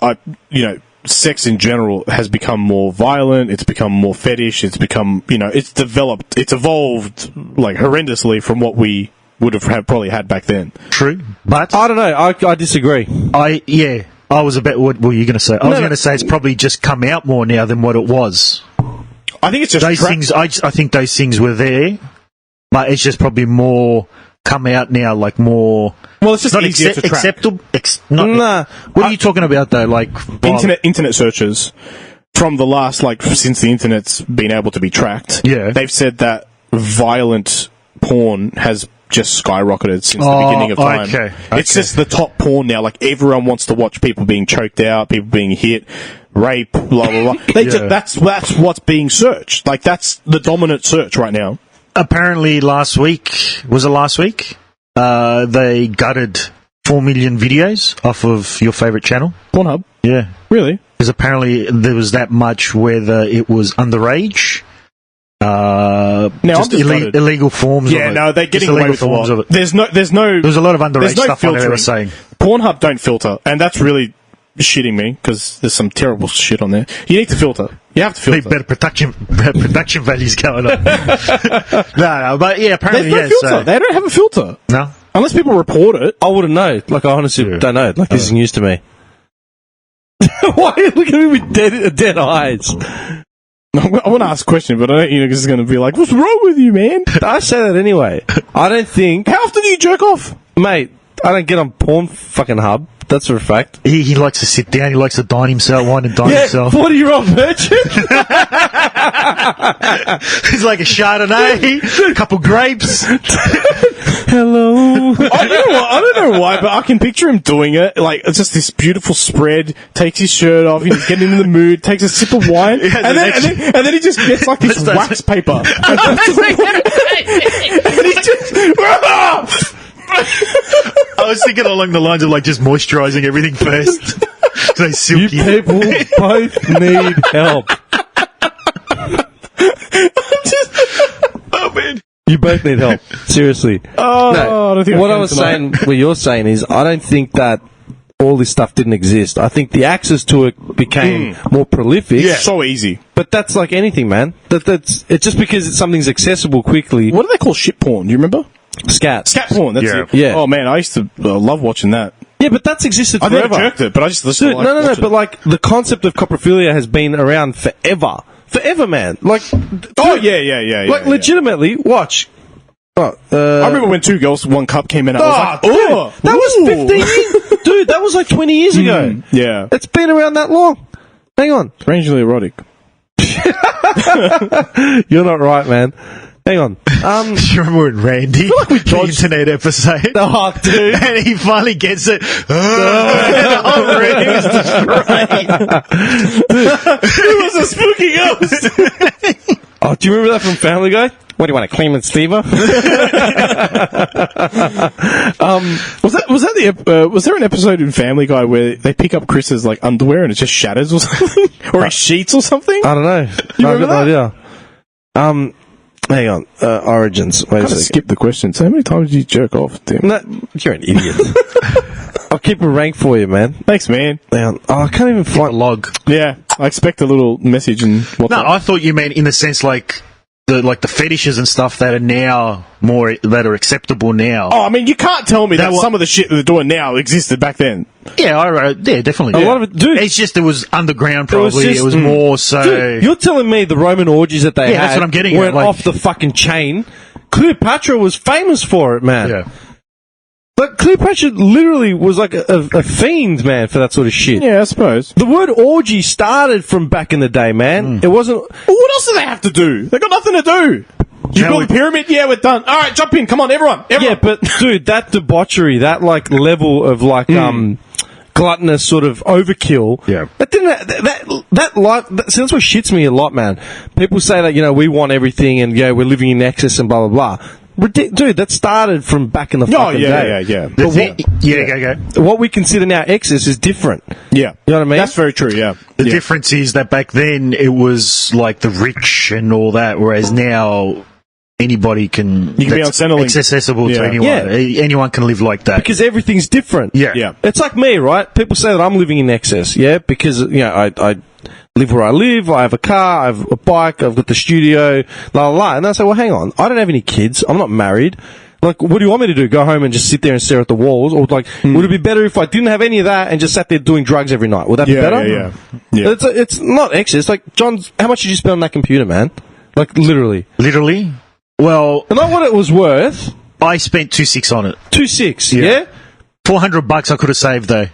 sex in general has become more violent, it's become more fetish, it's become, it's evolved, like, horrendously from what we would have probably had back then. True, but... I don't know, I disagree. I was about... What were you going to say? I was going to say it's probably just come out more now than what it was. I think it's just... Those things... I think those things were there, but it's just probably more come out now, like more... Well, it's just not easier to track. Acceptable. What are you talking about, though? Like... Internet searches from the last, like, since the internet's been able to be tracked, they've said that violent porn has just skyrocketed since the beginning of time. Okay. It's just the top porn now. Like, everyone wants to watch people being choked out, people being hit, rape, blah, blah, blah. That's what's being searched. Like, that's the dominant search right now. Apparently last week, they gutted 4 million videos off of your favourite channel. Pornhub? Yeah. Really? Because apparently there was that much, whether it was underage... just illegal forms. Yeah, of it. no, they're getting away with a lot of it. There was a lot of underage stuff on there they were saying. Pornhub don't filter, and that's really shitting me because there's some terrible shit on there. You need to filter. You have to filter. Better production values going on. no, but yeah, apparently there's no filter. They don't have a filter. No, unless people report it. I wouldn't know. Like, I honestly don't know. Like, this is news to me. Why are you looking at me with dead eyes? I want to ask a question, but I don't, because it's going to be like, what's wrong with you, man? I say that anyway. I don't think... How often do you jerk off? Mate, I don't get on porn fucking hub. That's for a fact. He likes to sit down. He likes to dine himself, wine and dine himself. 40-year-old virgin. He's like a Chardonnay, a couple grapes. Hello. I don't know why, but I can picture him doing it. Like, it's just this beautiful spread, takes his shirt off, he's getting in the mood, takes a sip of wine, and then he just gets like this wax paper. And he just... I was thinking along the lines of like just moisturising everything first. So silky. You people both need help. Oh man. You both need help. Seriously. I don't think what I was saying, what you're saying is, I don't think that all this stuff didn't exist. I think the access to it became more prolific. Yeah, so easy. But that's like anything, man. It's just because something's accessible quickly. What do they call shit porn? Do you remember? Scat porn, that's it. Yeah. Oh man, I used to love watching that. Yeah, but that's existed I forever. never jerked it, but I just listened to it. No, but like, the concept of coprophilia has been around forever. Forever, man. Like, yeah. Like, legitimately, watch. I remember when 2 Girls, 1 Cup came in, I was like, dude, that was 15 years. Dude, that was like 20 years ago. Yeah. It's been around that long. Hang on. Strangely erotic. You're not right, man. Hang on. Do you remember when Randy, like we the internet episode? Oh, dude. And he finally gets it. Randy was destroyed. It was a spooky ghost. Oh, do you remember that from Family Guy? What do you want, a Cleveland Stever? Was there an episode in Family Guy where they pick up Chris's like underwear and it just shatters or something, or his sheets or something? I don't know. You remember that? No idea. Hang on. Origins. Wait a Gotta second. skip the question. So how many times did you jerk off, Tim? No, you're an idiot. I'll keep a rank for you, man. Thanks, man. Hang on. Oh, I can't even find Log. Yeah, I expect a little message and what's No, up. I thought you meant in the sense like the fetishes and stuff that are now that are acceptable now. Oh, I mean, you can't tell me that That some of the shit that they're doing now existed back then. Yeah, definitely. A lot of it, dude. It's just it was underground. Probably just- it was more so. Dude, you're telling me the Roman orgies that they Yeah, had that's what I'm getting at, went like- off the fucking chain? Cleopatra was famous for it, man. Yeah. Like, Cleopatra literally was like a fiend, man, for that sort of shit. Yeah, I suppose. The word orgy started from back in the day, man. It wasn't... Well, what else do they have to do? They got nothing to do. You Shall build we- a pyramid? Yeah, we're done. All right, jump in. Come on, everyone. Yeah, but, dude, that debauchery, that, like, level of, like, gluttonous sort of overkill. Yeah. That didn't... That life... See, that's what shits me a lot, man. People say that, you know, we want everything and, we're living in excess and blah, blah, blah. Dude, that started from back in the fucking day. yeah. Go. What we consider now excess is different. Yeah. You know what I mean? That's very true, yeah. The Yeah. difference is that back then it was like the rich and all that, whereas now anybody can. You can be on Centrelink. It's accessible Yeah. to anyone. Yeah. Anyone can live like that. Because everything's different. Yeah. Yeah. It's like me, right? People say that I'm living in excess, because, I live where I live, I have a car, I have a bike, I've got the studio, la la la. And I say, well, hang on, I don't have any kids, I'm not married. Like, what do you want me to do? Go home and just sit there and stare at the walls? Or, like, would it be better if I didn't have any of that and just sat there doing drugs every night? Would that be better? Yeah. It's not excess. Like, John, how much did you spend on that computer, man? Like, literally. Literally. Well, And not what it was worth. I spent 2.6 on it. 2.6, Yeah. yeah? $400 I could have saved though.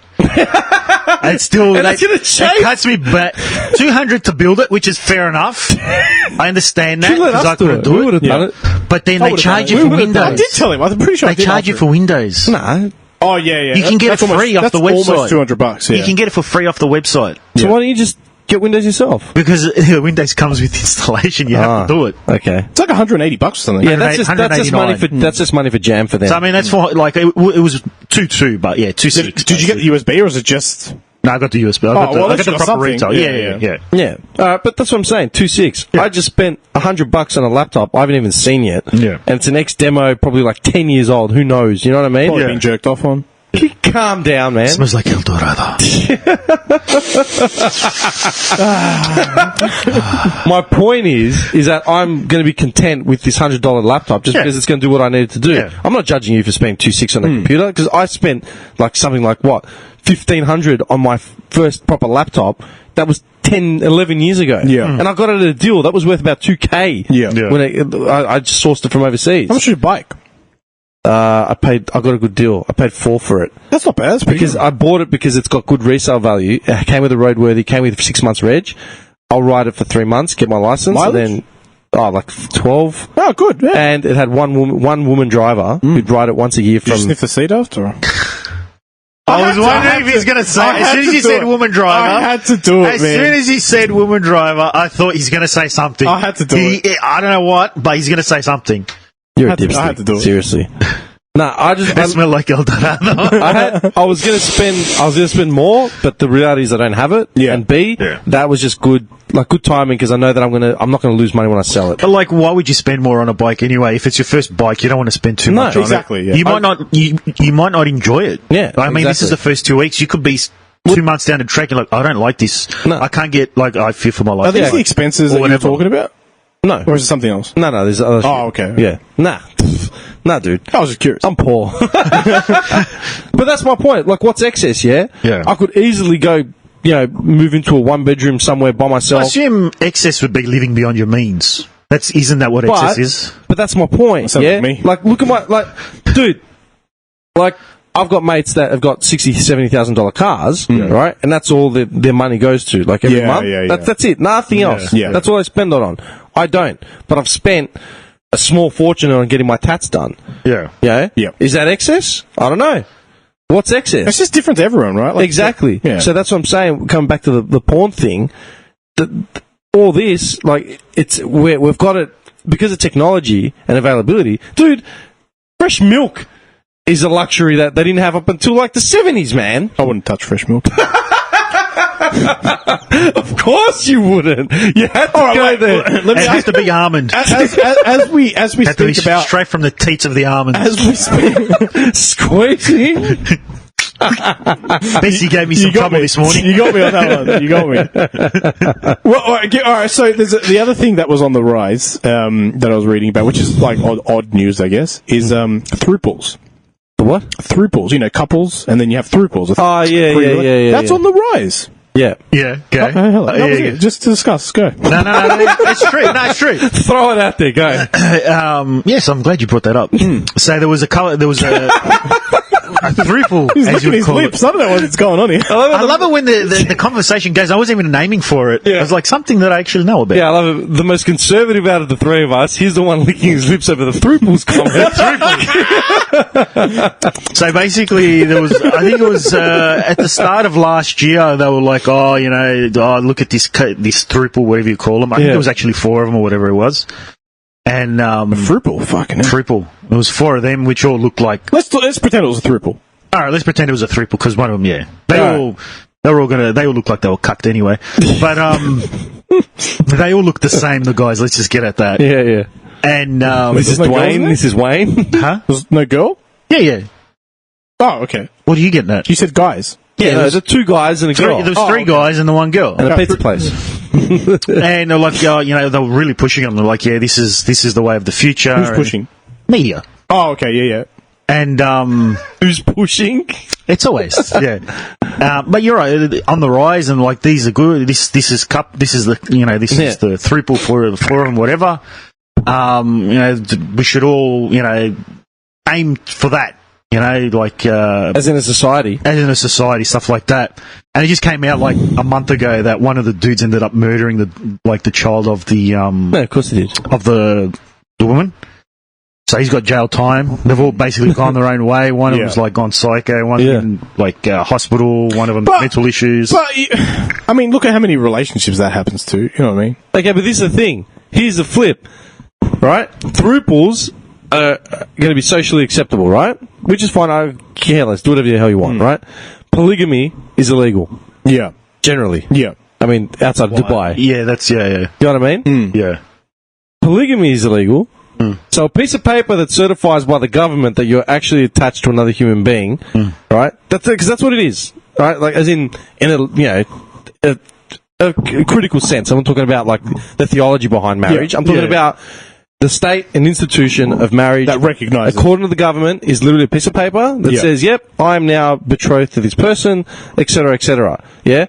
And still, And it's gonna change. it cuts me back. 200 to build it, which is fair enough. I understand that You let because us I couldn't do it. We do would it. have done it. But then I they would've charge done you it. for We would've done it. I Windows. did tell him. I'm pretty sure I They did charge you offer for Windows. No. Oh, yeah. You can get it That's free off the that's website. almost $200, yeah. You can get it for free off the website. So why don't you just get Windows yourself? Because Windows comes with installation, you have to do it. Okay. It's like $180 or something. Yeah, that's just money for 189. that's just money for jam for them. So I mean, that's for like it was 2.2, but yeah, 2.6. Did you get the USB or is it just... No, I got the USB. I got well, the, at least I you got the got proper something. retail. Yeah. yeah, but that's what I'm saying. 2.6. I just spent $100 on a laptop I haven't even seen yet. Yeah. And it's an X demo, probably like 10 years old. Who knows? You know what I mean? Probably been jerked off on. Calm down, man. Smells like El Dorado. My point is that I'm going to be content with this $100 laptop just because it's going to do what I need it to do. Yeah. I'm not judging you for spending 2.6 on the computer because I spent like something like what $1,500 on my first proper laptop. That was 10, 11 years ago. Yeah. And I got it at a deal. That was worth about $2,000. Yeah. When I just sourced it from overseas. How much is your bike? I got a good deal. I paid $4 for it. That's not bad. That's pretty Because good. I bought it because it's got good resale value. It came with a roadworthy, came with 6 months reg. I'll ride it for 3 months, get my license, Mileage? and then like 12. Oh, good. Yeah. And it had one woman driver who'd ride it once a year Did you from. sniff the seat after? I was wondering if he's going to say, as soon as you said woman driver, I had to do it, as man. soon as he said woman driver, I thought he's going to say something. I had to do it. I don't know what, but he's going to say something. You're a I had to dipstick. do it. Seriously. No, I just. It smelled like El Dorado. I was going to spend more, but the reality is I don't have it. Yeah. And B, that was just good timing because I know that I'm not going to lose money when I sell it. But like, why would you spend more on a bike anyway? If it's your first bike, you don't want to spend too much on exactly, it. yeah. You might not. You might not enjoy it. Yeah, I mean, this is exactly. the first 2 weeks. You could be 2 months down the track and like, I don't like this. No. I can't get like I fear for my life. Are these the expenses Or that you're whatever. talking about? No. Or is it something else? No, there's other shit. Oh, okay. Yeah. Nah, dude. I was just curious. I'm poor. But that's my point. Like, what's excess, yeah? Yeah. I could easily go, move into a one-bedroom somewhere by I myself. assume excess would be living beyond your means. Isn't that what excess is? But that's my point, Sounds yeah? like me. Like, look at dude, like, I've got mates that have got $60,000, $70,000 cars, right? And that's all their money goes to, like every Yeah, month. yeah. That's it. Nothing else. Yeah. That's all I spend it on. I don't. But I've spent a small fortune on getting my tats done. Yeah. Yeah? Yeah. Is that excess? I don't know. What's excess? It's just different to everyone, right? Like, Exactly. Yeah. So that's what I'm saying. Coming back to the porn thing, all this, like, we've got it because of technology and availability. Dude, fresh milk is a luxury that they didn't have up until like the 70s, man. I wouldn't touch fresh milk. Of course you wouldn't. You had to go there. Let me It has to be almond. as we Have to be speak about straight from the teats of the almond. as we speak. Squeezing. Bessie gave me some trouble this morning. You got me on that one. You got me. Well, all right. So there's the other thing that was on the rise that I was reading about, which is like odd news, I guess, is thruples. The what? Thruples. You know, couples, and then you have thruples. Oh, yeah. That's on the rise. Yeah. Yeah, okay. Okay, hello. That was it. Just to discuss. Go. No, it's true. No, it's true. Throw it out there. Go. Yes, I'm glad you brought that up. So there was a thruple, He's as licking you would his call lips. it. I don't know what's going on here. I love it when the conversation goes, I wasn't even naming for it. Yeah. It was like something that I actually know about. Yeah, I love it. The most conservative out of the three of us, he's the one licking his lips over the thruples comment. So basically, I think it was at the start of last year, they were like, look at this thruple, whatever you call them. I think there was actually 4 of them or whatever it was. And Thruple, fucking hell. thruple. It was 4 of them, which all looked like. Let's pretend it was a thruple. All right, let's pretend it was a thruple because one of them, they all looked like they were cucked anyway. But they all looked the same. The guys. Let's just get at that. Yeah. And This is no Dwayne. girls This is Wayne. huh? There's no girl? Yeah. Oh, okay. What are you getting at? You said guys. Yeah, there's 2 guys and a girl. There was 3 guys and the one girl. And a pizza place. And they're like, they were really pushing them. They're like, this is the way of the future. Who's pushing? Media. Oh, okay. Yeah. And Who's pushing? it's always but you're right on the rise, and like these are good. This is the is the thruple for them, whatever. We should all aim for that. As in a society. Stuff like that. And it just came out like a month ago that one of the dudes ended up murdering the child of the No, of course he did. of the woman. So he's got jail time. They've all basically gone their own way. One of them's like gone psycho. One of them hospital. One of them mental issues. But, I mean, look at how many relationships that happens to. You know what I mean? Okay, but this is the thing. Here's the flip, right? Thruples are going to be socially acceptable, right? Which is fine. I don't care less. Do whatever the hell you want, right? Polygamy is illegal. Yeah. Generally. Yeah. I mean, outside of Dubai. Yeah, that's You know what I mean? yeah. Polygamy is illegal. So a piece of paper that certifies by the government that you're actually attached to another human being, right? Because that's what it is, right? Like, as in a critical sense. I'm not talking about like the theology behind marriage. Yeah. I'm talking about the state and institution of marriage That recognises. according to the government, is literally a piece of paper that says, "Yep, I am now betrothed to this person," etc., etc. Yeah.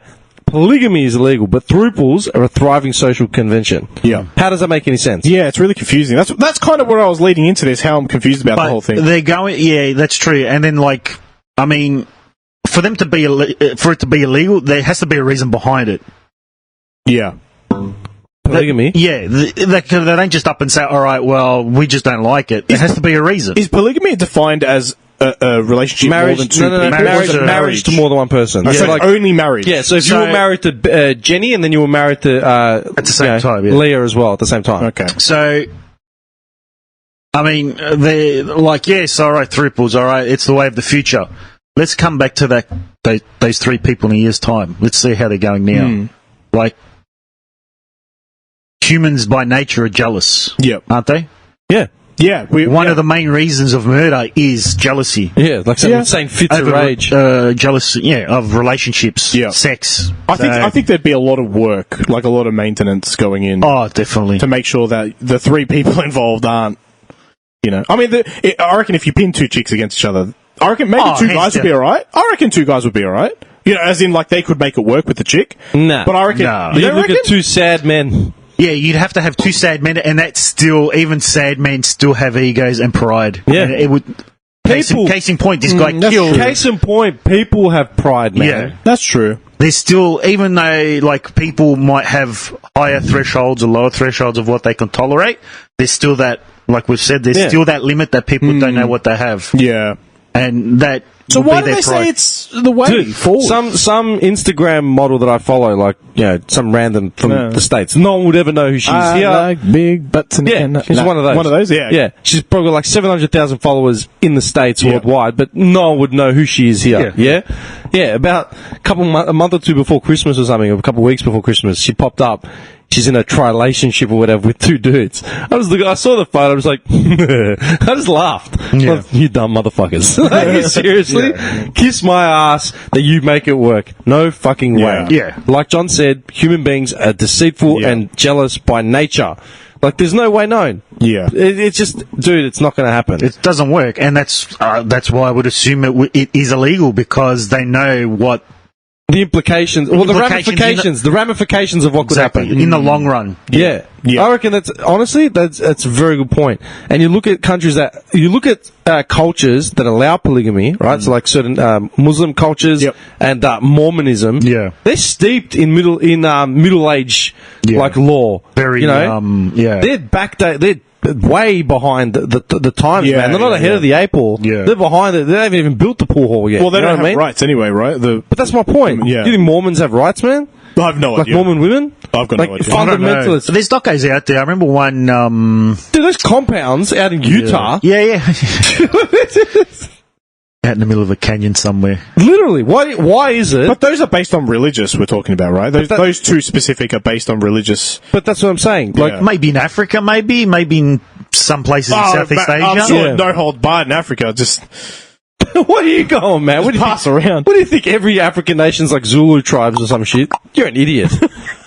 Polygamy is illegal, but thruples are a thriving social convention. Yeah. How does that make any sense? Yeah, it's really confusing. That's kind of where I was leading into this, how I'm confused about the whole thing. They're going, that's true. And then, for them to be for it to be illegal, there has to be a reason behind it. Yeah. Polygamy? They don't just up and say, all right, well, we just don't like it. There has to be a reason. Is polygamy defined as a relationship Marriage, more than 2 people? marriage to more than one person. So like only marriage. Yeah, so if you were married to Jenny and then you were married to at the same time, Leah as well at the same time. Okay. So, I mean, they're like, yes, all right, thruples, all right, it's the way of the future. Let's come back to those 3 people in a year's time. Let's see how they're going now. Like, humans by nature are jealous. Yep. Aren't they? Yeah. Yeah. One of the main reasons of murder is jealousy. Yeah, like saying fits of rage. Jealousy, of relationships, sex. I think there'd be a lot of work, like a lot of maintenance going in. Oh, definitely. To make sure that the 3 people involved aren't, I mean, I reckon if you pin 2 chicks against each other, I reckon maybe 2 guys would be alright. I reckon 2 guys would be alright. As in, like, they could make it work with the chick. Nah. But I reckon... You look at 2 sad men. Yeah, you'd have to have 2 sad men, and that's still, even sad men still have egos and pride. Yeah. And it would... Case in point, this guy killed... Case in point, people have pride, man. Yeah. That's true. There's still, even though, like, people might have higher thresholds or lower thresholds of what they can tolerate, there's still that, like we've said, there's still that limit that people don't know what they have. Yeah. and that. So would why be do their they say pride. it's the way Dude, forward? some Instagram model that I follow, like, some random from the States. No one would ever know who she is I here. like big butts and Yeah, she's one of those. One of those, yeah. Yeah, she's probably got like 700,000 followers in the States worldwide, but no one would know who she is here. Yeah. About a month or two before Christmas or something, or a couple of weeks before Christmas, she popped up. She's in a tri-relationship or whatever with two dudes. I saw the photo, I was like, I just laughed. Yeah. Like, you dumb motherfuckers. Like, seriously? Kiss my ass that you make it work. No fucking way. Yeah. Like John said, human beings are deceitful and jealous by nature. Like, there's no way known. Yeah. It's just, dude, it's not going to happen. It doesn't work, and that's why I would assume it is illegal, because they know what the implications, the ramifications of what could happen. in the long run. Yeah. I reckon that's a very good point. And you look at countries cultures that allow polygamy, right? So like certain Muslim cultures and Mormonism. Yeah. They're steeped in middle age like law. Very They're way behind the times, man. They're not ahead of the eight ball. Yeah. They're behind it. They haven't even built the pool hall yet. Well, they don't have what I mean? rights anyway, right? But that's my point. Yeah. Do you think Mormons have rights, man? I have no Like idea. Mormon women? I've got like no idea. fundamentalists. There's docos out there. I remember one. Dude, those compounds out in Utah. Yeah. Out in the middle of a canyon somewhere. Literally. Why is it? But those are based on religious, we're talking about, right? Those two specific are based on religious. But that's what I'm saying. Like, Maybe in Africa, maybe in some places in Southeast Asia. I'm sure no hold barred in Africa. Just where are you going, man? What do you pass around. What do you think? Every African nation's like Zulu tribes or some shit? You're an idiot.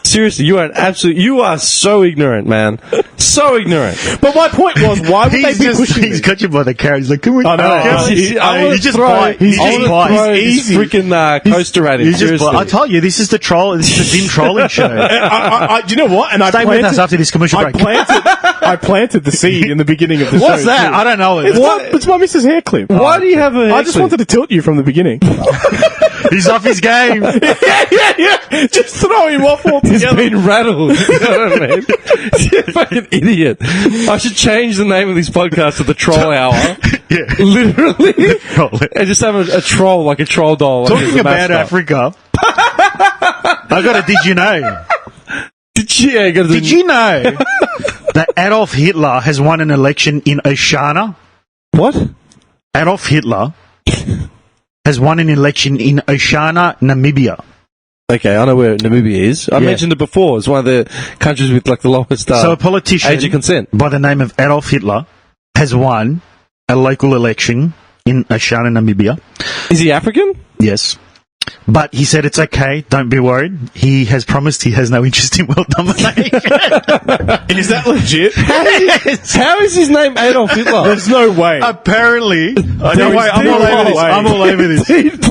Seriously, you are so ignorant, man. So ignorant. But my point was, why would they be pushing He's me? got you by the carrot. He's like, come on. I know. He just bite. He just bite. He's freaking coaster at him. You just Seriously. bite. I told you, this is the troll. This is the Dim trolling show. Do you know what? And Stay with us after this commercial break. I planted the seed in the beginning of the show. What's that? too. I don't know. It's my missus hair clip. Why do you have a hair I just clip? wanted to tilt you from the beginning. He's off his game. yeah. Just throw him off He's altogether. been rattled. You know what I mean? You're a fucking idiot. I should change the name of this podcast to the Troll Hour. Yeah. Literally. And just have a troll, like a troll doll. Like Talking about Africa, I got a did you know? Did you know that Adolf Hitler has won an election in Oshana? What? Adolf Hitler has won an election in Oshana, Namibia. Okay, I know where Namibia is. I mentioned it before. It's one of the countries with like the lowest So a politician age of consent. by the name of Adolf Hitler has won a local election in Oshana, Namibia. Is he African? Yes. But he said it's okay, don't be worried. He has promised he has no interest in world domination. And is that legit? How is his name Adolf Hitler? There's no way. Apparently. I'm all over this. Pete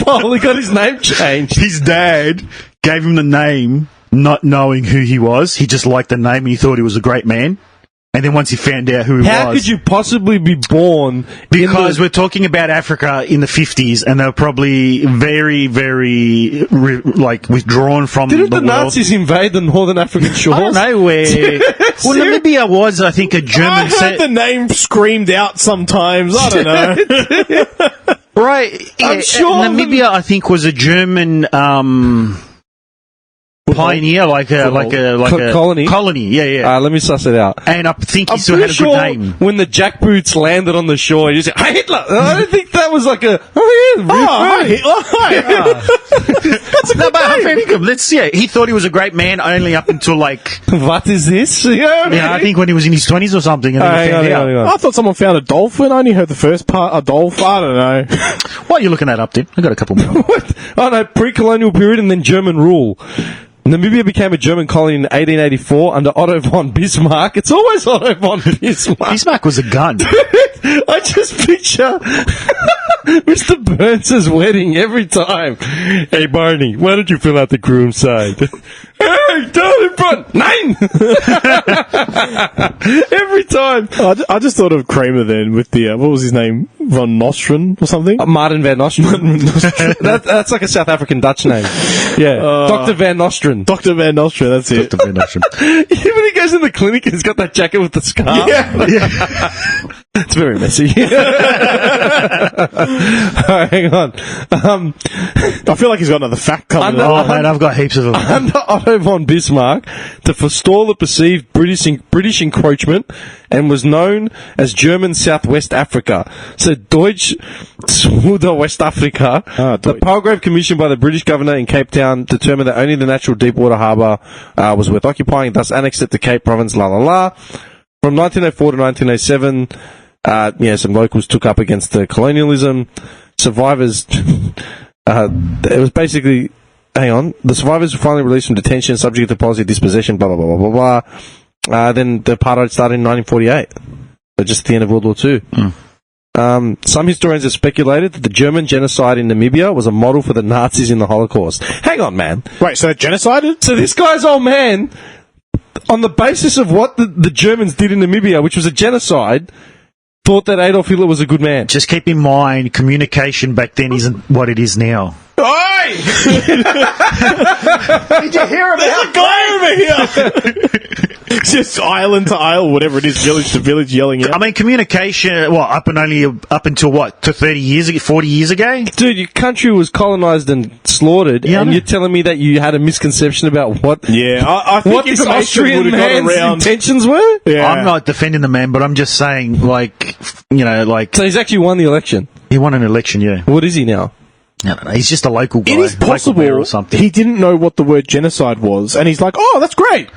Paul, he got his name changed. His dad gave him the name not knowing who he was. He just liked the name and he thought he was a great man. And then once he found out who he How was... could you possibly be born... Because we're talking about Africa in the 50s, and they were probably very, very, withdrawn from Didn't the world. Nazis invade the northern African shores? I don't know where... Well, Namibia was, I think, a German... I heard the name screamed out sometimes. I don't know. Right. Yeah, I'm sure Namibia, I think, was a German... pioneer, like a colony. Colony, yeah. Let me suss it out. And I think he I'm still pretty had a good sure name. when the jackboots landed on the shore, you said, "Hi Hitler." I don't think that was like a. Oh yeah, Hi, Hitler. Hi. No, but let's see. He thought he was a great man only up until What is this? I think when he was in his 20s or something. And then he found out. I thought someone found a dolphin. I only heard the first part. A dolphin. I don't know. What are you looking at up there? I got a couple more. What? Oh no, pre-colonial period and then German rule. Namibia became a German colony in 1884 under Otto von Bismarck. It's always Otto von Bismarck. Bismarck was a gun. I just picture Mr. Burns' wedding every time. Hey, Barney, why don't you fill out the groom's side? Hey, down in front! Nine! Every time. I just thought of Kramer then with the, what was his name? Von Nostrum or something? Martin van Nostrand. That's like a South African Dutch name. Yeah. Dr. Van Nostrand. Dr. Van Nostrum, that's it. Dr. Van Nostrand. When he goes in the clinic and he's got that jacket with the scarf. Yeah. It's very messy. Alright, hang on. I feel like he's got another fact coming. Oh, man, I've got heaps of them. Under Otto von Bismarck to forestall the perceived British encroachment and was known as German Southwest Africa. So Deutsch Westafrika. The Palgrave Commission by the British governor in Cape Town determined that only the natural deepwater harbour was worth occupying, thus annexed it to Cape Province, la la la. From 1904 to 1907, some locals took up against the colonialism. Survivors, it was basically, the survivors were finally released from detention, subject to policy of dispossession, blah, blah, blah, blah, blah, blah. Then the apartheid started in 1948, so just at the end of World War II. Some historians have speculated that the German genocide in Namibia was a model for the Nazis in the Holocaust. Hang on, man. Wait, so genocided? So this guy's old man, on the basis of what the Germans did in Namibia, which was a genocide, thought that Adolf Hitler was a good man. Just keep in mind, communication back then isn't what it is now. Oi! Did you hear him? There's a guy over here! Just island to isle, whatever it is, village to village, yelling out. I mean, communication, up until what, to 30 years ago, 40 years ago? Dude, your country was colonised and slaughtered, and you're telling me that you had a misconception about what I think what this Austrian man's intentions were? Yeah. I'm not defending the man, but I'm just saying, So he's actually won the election? He won an election, yeah. What is he now? I don't know, he's just a local guy. It is possible or something. he didn't know what the word genocide was, and he's like, oh, that's great.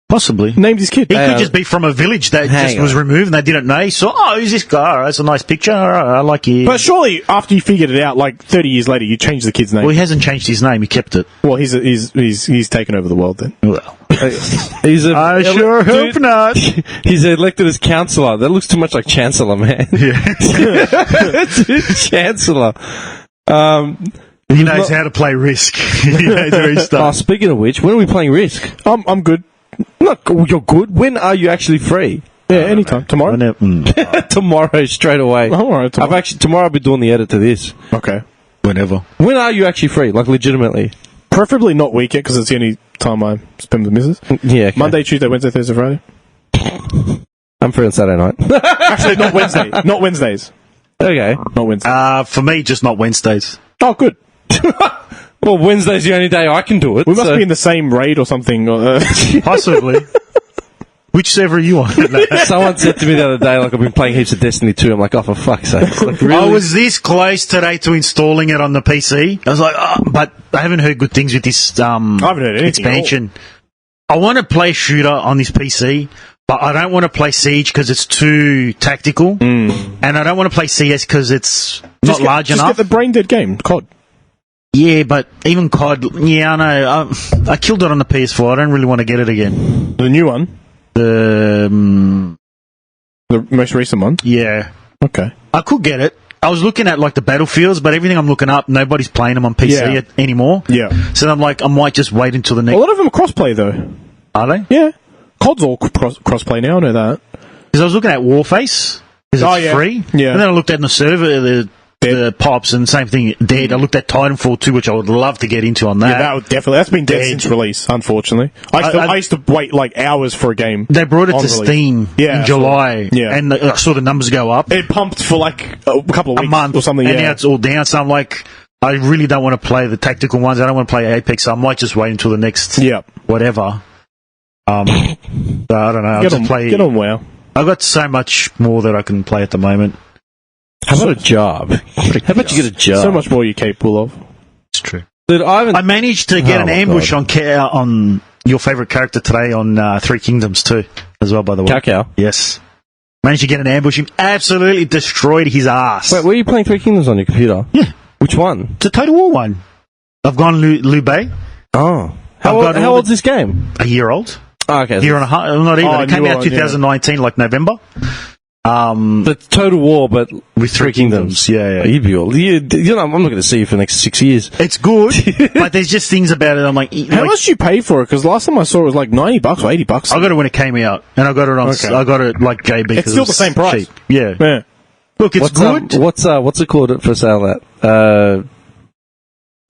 Possibly. Named his kid. He could just be from a village that just was removed and they didn't know. He saw, who's this guy? All right, that's a nice picture. All right, I like it. But surely, after you figured it out, 30 years later, you changed the kid's name. Well, he hasn't changed his name. He kept it. Well, he's taken over the world then. Well, I sure hope not. He's elected as councillor. That looks too much like chancellor, man. Yeah. Chancellor. He knows how to play Risk. He knows where he starts. Speaking of which, when are we playing Risk? I'm good. Look, you're good. When are you actually free? Yeah, anytime. Tomorrow? Tomorrow, straight away. All right, tomorrow I'll be doing the edit to this. Okay. Whenever. When are you actually free? Legitimately? Preferably not weekend, because it's the only time I spend with the missus. Yeah, okay. Monday, Tuesday, Wednesday, Thursday, Friday. I'm free on Saturday night. Actually, not Wednesday. Not Wednesdays. Okay. Not Wednesday. For me, just not Wednesdays. Oh, good. Well, Wednesday's the only day I can do it. We must be in the same raid or something. Possibly. Which server are you on? Someone said to me the other day, I've been playing heaps of Destiny 2. I'm like, oh, for fuck's sake. Really? I was this close today to installing it on the PC. I was like, but I haven't heard good things with this I haven't heard anything expansion. I want to play shooter on this PC, but I don't want to play Siege because it's too tactical. And I don't want to play CS because it's not large enough. Just get the brain-dead game, COD. Yeah, but even COD, I know. I killed it on the PS4. I don't really want to get it again. The new one? The most recent one? Yeah. Okay. I could get it. I was looking at the Battlefields, but everything I'm looking up, nobody's playing them on PC anymore. Yeah. So I'm like, I might just wait until the next. A lot of them are crossplay though. Are they? Yeah. COD's all crossplay now. I know that. Because I was looking at Warface. Because it's free. Yeah. And then I looked at the server, the pops, and same thing, Dead. I looked at Titanfall 2, which I would love to get into on that. Yeah, that would definitely. That's been dead since release, unfortunately. I used to wait hours for a game. They brought it to Steam in July, and I saw the numbers go up. It pumped for a couple of weeks, a month or something, and now it's all down. So I'm like, I really don't want to play the tactical ones. I don't want to play Apex. So I might just wait until the next whatever. So I don't know. Get on WoW. I've got so much more that I can play at the moment. How about a job? How about you get a job? So much more you're capable of. It's true. Dude, I managed to get an ambush on your favourite character today on Three Kingdoms too, as well, by the way. Cow. Yes. Managed to get an ambush. He absolutely destroyed his ass. Wait, were you playing Three Kingdoms on your computer? Yeah. Which one? It's a Total War one. I've gone Lubei. Oh. How old's this game? A year old. Oh, okay. Year and a half. Not even. It came out 2019, November. The Total War, but with Three Kingdoms. Yeah. You'd be old. I'm not going to see you for the next 6 years. It's good, but there's just things about it. I'm like, how much did you pay for it? Because last time I saw it was like $90 or $80. I got it when it came out, and I got it on. Okay. I got it like JB. It's still the same price. Cheap. Yeah. Look, it's good. What's it called for sale at?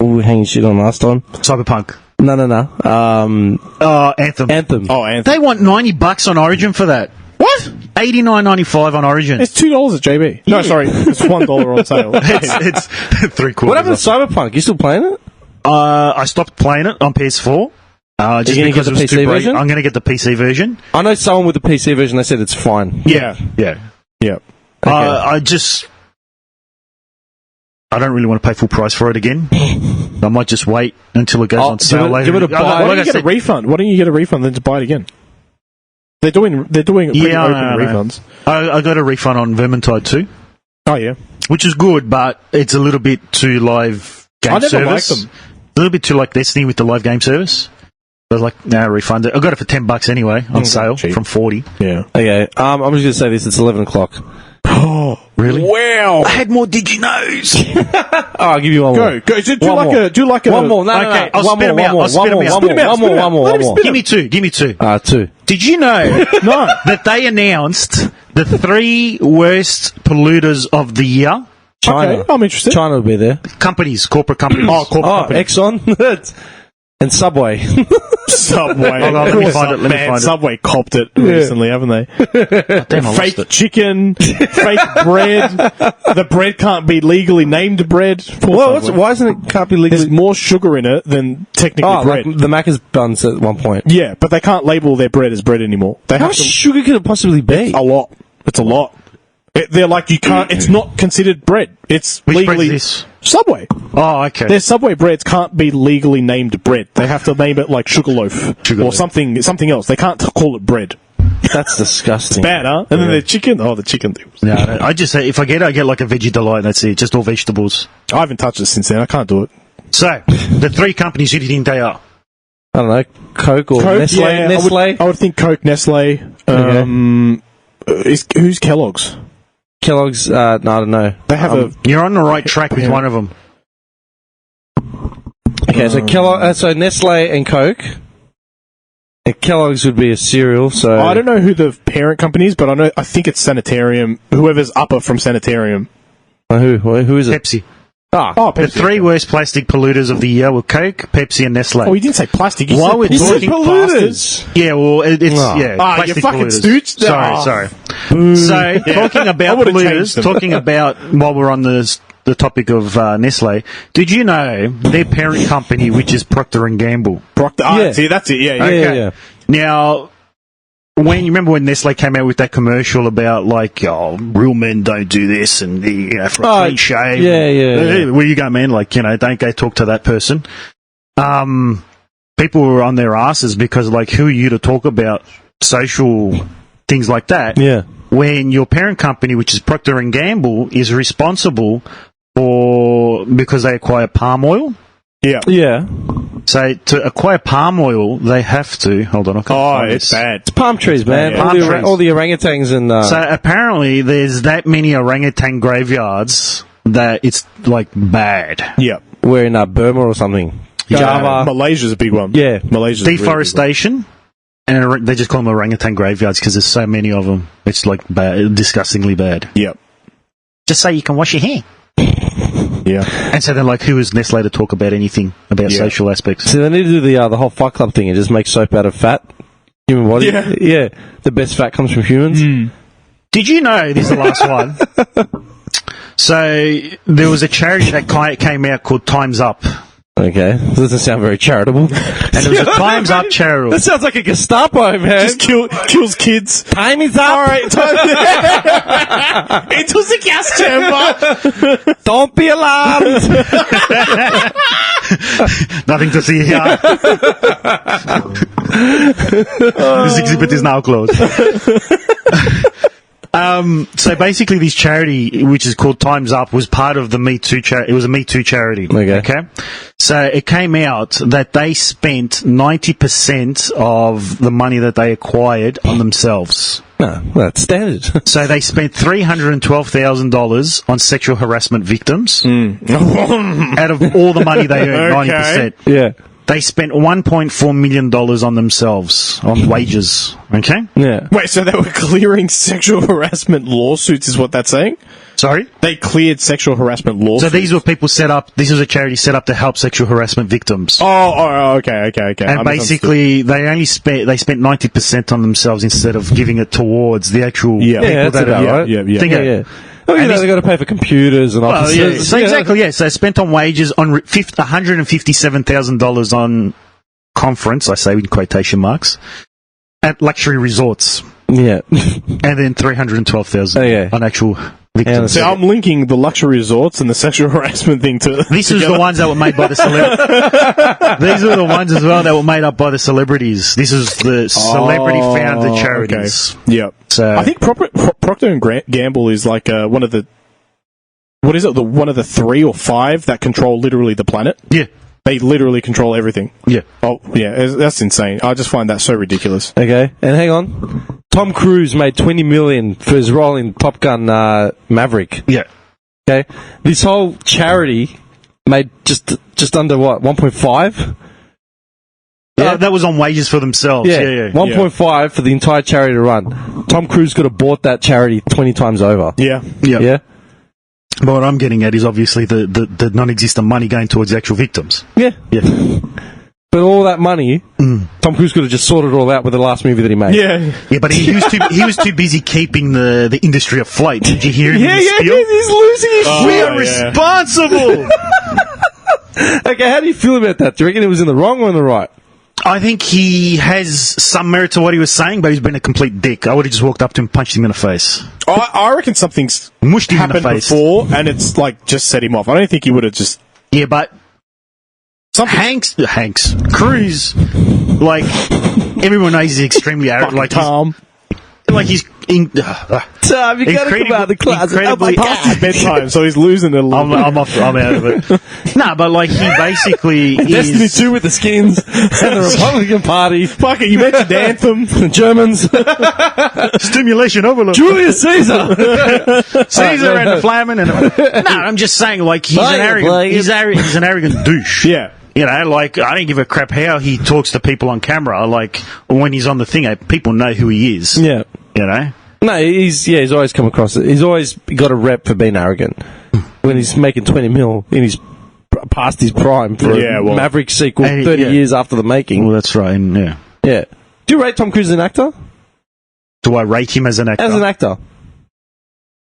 We hanging shit on last time. Cyberpunk. No. Anthem. Anthem. Oh, Anthem. They want $90 on Origin for that. What? $89.95 on Origin. It's $2 at JB. No, sorry, it's $1 on sale. it's 3/4. What happened to Cyberpunk? You still playing it? I stopped playing it on PS4. Just gonna because get it the was PC too bright. version? I'm going to get the PC version. I know someone with the PC version. They said it's fine. Yeah. Yeah. I don't really want to pay full price for it again. I might just wait until it goes on sale later. give it a buy. Why don't you get a refund? Why don't you get a refund then to buy it again? They're doing pretty open refunds. I got a refund on Vermintide 2, Oh yeah, which is good, but it's a little bit too live game I never service. liked them. A little bit too like Destiny with the live game service. I was like, no, refund it. I got it for $10 anyway on sale cheap. from 40. Yeah. Okay. I'm just going to say this. It's 11 o'clock. Oh, Really? wow! I had more Did You Knows. Oh, I'll give you one more. Go. Do One like a. One more. No, Okay, no, I'll no. spit 'em out. I'll spit 'em out. One more. Give me two. Give me two. Two. Did you know No. that they announced the 3 worst polluters of the year? China. Okay, I'm interested. China will be there. Corporate companies. Oh, corporate company. Exxon and Subway. Subway. Hold on, let me find it, let me find it. Subway copped it recently, haven't they? Damn, I lost Fake it. chicken, fake bread. The bread can't be legally named bread. Well, why isn't it can't be There's legally? more sugar in it than technically bread. Like the Macca's buns at one point. Yeah, but they can't label their bread as bread anymore. They How have much to. sugar could it possibly be? A lot. It's a lot. They're like, you can't. It's not considered bread. It's Which legally bread's this? Subway. Oh, okay. Their Subway breads can't be legally named bread. They have to name it like Sugarloaf or something else. They can't call it bread. That's disgusting. Bad, huh? And then their chicken. Oh, the chicken thing. No, I just say, if I get it, I get like a veggie delight, and that's it. Just all vegetables. I haven't touched it since then. I can't do it. So, the 3 companies you think they are. I don't know, Coke or Nestle. yeah, Nestle. I would think Coke, Nestle. Who's Kellogg's? Kellogg's. No, I don't know. They have You're on the right track with one of them. Okay, so so Nestle and Coke. And Kellogg's would be a cereal. So I don't know who the parent company is, but I think it's Sanitarium. Whoever's upper from Sanitarium. Who is it? Pepsi. Oh, The Pepsi. 3 worst plastic polluters of the year were Coke, Pepsi, and Nestle. Oh, you didn't say plastic. You Why said would you said talking polluters. Yeah, well, it's you plastic fucking polluters. stooge. Sorry. Boo. So, talking about would've changed polluters, them. talking about while we're on the topic of Nestle, did you know their parent company, which is Procter and Gamble? Procter. Yeah. See, that's it. Yeah. Yeah. Now, when you remember when Nestle came out with that commercial about like, real men don't do this, and for a clean shave. Yeah. Where you go, man? Like, don't go talk to that person. People were on their asses because, like, who are you to talk about social things like that? Yeah. When your parent company, which is Procter and Gamble, is responsible because they acquire palm oil. Yeah. Yeah. So to acquire palm oil, they have to. Hold on, I can't find It's this. bad. It's palm trees, man. Yeah. All the orangutans and. So apparently, there's that many orangutan graveyards that it's like bad. Yeah. we're in Burma or something. Java. Malaysia's a big one. Yeah. Malaysia's a really big one. Deforestation. And they just call them orangutan graveyards because there's so many of them. It's like bad, disgustingly bad. Yep. Just say you can wash your hair. Yeah. And so then, like, who is Nestle to talk about anything about social aspects? So they need to do the whole Fight Club thing and just make soap out of fat. Human body. Yeah. The best fat comes from humans. Did you know, this is the last one, so there was a charity that came out called Time's Up. Okay. Doesn't sound very charitable. And it was a Time's Up charity. That sounds like a Gestapo, man. Just kills kids. Time is up. All right. Into the gas chamber. Don't be alarmed. Nothing to see here. This exhibit is now closed. So basically, this charity, which is called Time's Up, was part of the Me Too charity. It was a Me Too charity. Okay. So it came out that they spent 90% of the money that they acquired on themselves. No, that's standard. So they spent $312,000 on sexual harassment victims out of all the money they earned, Okay. 90%. Yeah. They spent $1.4 million on themselves, on wages. Okay? Yeah. Wait, so they were clearing sexual harassment lawsuits, is what that's saying? Sorry? They cleared sexual harassment lawsuits. So these were people set up, this is a charity set up to help sexual harassment victims. Okay. And basically, they spent 90% on themselves instead of giving it towards the actual Yeah. people that's that about are... right. Yeah. Yeah. Oh, you And know, this- they got to pay for computers and Well, offices. yeah. So exactly, yeah. So they spent on wages on $157,000 on conference, I say in quotation marks, at luxury resorts. Yeah. And then $312,000 Okay. on actual victims. So I'm linking the luxury resorts and the sexual harassment thing to... This is the ones that were made by the celebrities. These are the ones as well that were made up by the celebrities. This is the celebrity-founded charities. Okay. Yep. So I think Procter and Gamble is like one of the... What is it? One of the 3 or 5 that control literally the planet? yeah, They literally control everything. yeah. Oh, yeah. That's insane. I just find that so ridiculous. Okay, and hang on. Tom Cruise made $20 million for his role in Top Gun Maverick. Yeah. Okay, this whole charity made just under what 1.5. Yeah. That was on wages for themselves. Yeah, yeah. 1.5 for the entire charity to run. Tom Cruise could have bought that charity 20 times over. Yeah. Yeah. But what I'm getting at is obviously the non-existent money going towards the actual victims. Yeah. Yeah. But all that money, Tom Cruise could have just sorted it all out with the last movie that he made. Yeah. Yeah, but he was too busy keeping the industry afloat. Did you hear him in his spiel? he's losing his Oh, We shit. are yeah. responsible! Okay, how do you feel about that? Do you reckon it was in the wrong or in the right? I think he has some merit to what he was saying, but he's been a complete dick. I would have just walked up to him and punched him in the face. I reckon something's Mushed him in the happened face. before, and it's like just set him off. I don't think he would have just... Yeah, but Hanks, Cruise, like, everyone knows he's extremely arrogant. Like, calm. he's Tom, you gotta come out of the closet. incredibly- Past his bedtime, so he's losing it a little bit. I'm out of it. No, but like he basically Destiny is 2 with the skins and the Republican Party. Fuck it, you mentioned Anthem. The Germans. stimulation overload. Julius Caesar. Caesar and the Flamin' and no, I'm just saying like he's an arrogant. He's an arrogant douche. Yeah. You know, like I don't give a crap how he talks to people on camera. Like when he's on the thing, people know who he is. Yeah. You know. No, he's always come across it. He's always got a rep for being arrogant. When he's making 20 mil in his past his prime for a Maverick sequel 30 years after the making. Well, that's right. And, yeah. Yeah. Do you rate Tom Cruise as an actor? Do I rate him as an actor? As an actor.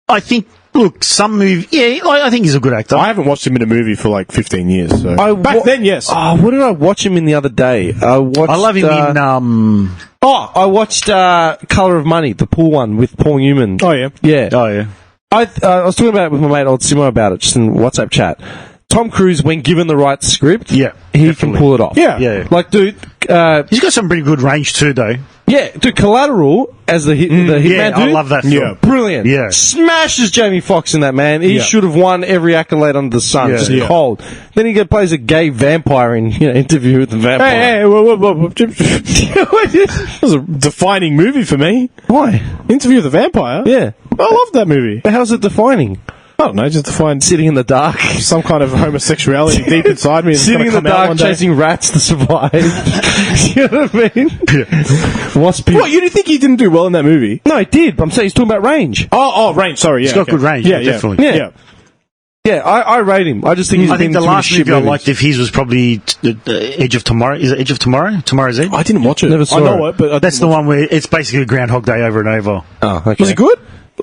I think. Look, some movie. Yeah, I think he's a good actor. I haven't watched him in a movie for like 15 years. So. Back then, yes. Oh, what did I watch him in the other day? I love him in. I watched Colour of Money, the pool one with Paul Newman. Oh, yeah. Yeah. Oh yeah. I was talking about it with my mate old Simo about it, just in WhatsApp chat. Tom Cruise, when given the right script, he definitely can pull it off. Yeah. Yeah. Like, dude, He's got some pretty good range too, though. yeah, dude, Collateral as the hitman, Yeah, dude. I love that film. Yeah. Brilliant. Yeah. Smashes Jamie Foxx in that, man. He should have won every accolade under the sun. Yeah. Just Yeah. cold. Then he plays a gay vampire in Interview with the Vampire. Hey, whoa. That was a defining movie for me. Why? Interview with the Vampire? Yeah. I loved that movie. How's it defining? I don't know, just defined Sitting in the dark. some kind of homosexuality deep inside me. It's Sitting gonna in the come out dark, one day. chasing rats to survive. You know what I mean? Waspy. What, you didn't think he didn't do well in that movie? No, he did. But I'm saying he's talking about range. Oh, range, sorry, yeah. He's got good range, Yeah, definitely. Yeah. Yeah, I rate him. I just think he's I think been the too many last shit movie I movies. liked of his was probably Edge of Tomorrow. Is it Edge of Tomorrow? Tomorrow's Edge? I didn't watch it. Never saw I know it. it, but That's the one where it's basically Groundhog Day over and over. Oh, okay. Was it good?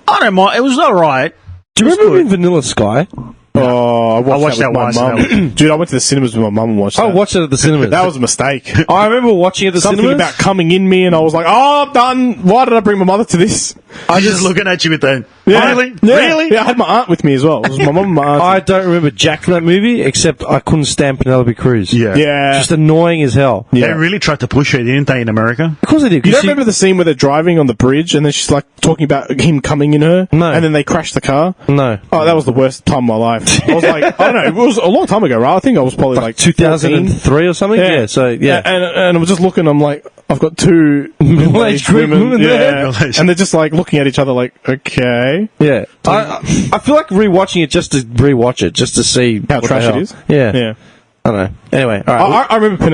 I don't mind. It was alright. Do you remember in Vanilla Sky? Oh, I watched that with once, my mum. Dude, I went to the cinemas with my mum and watched that. I watched it at the cinemas. That was a mistake. I remember watching it at the Something cinemas. about coming in me, and I was like, oh, I'm done. Why did I bring my mother to this? I just looking at you with that. Yeah. Really? Yeah. Really? Yeah, I had my aunt with me as well. It was my mum and my aunt. I don't remember Jack from that movie, except I couldn't stand Penelope Cruz. Yeah. yeah. Just annoying as hell. Yeah. They really tried to push her, didn't they, in America? Of course I did. You don't remember the scene where they're driving on the bridge and then she's like talking about him coming in her? No. And then they crash the car? No. Oh, that was the worst time of my life. I was like, I don't know, it was a long time ago, right? I think I was probably like 2003 or something? Yeah, so, yeah. And I was just looking, I'm like, I've got two Middle-aged Greek women there. yeah. And they're just like looking at each other like, okay. Yeah. I feel like rewatching it just to rewatch it, just to see How what trash the hell. it is? Yeah. Yeah. I don't know. Anyway, all right. I remember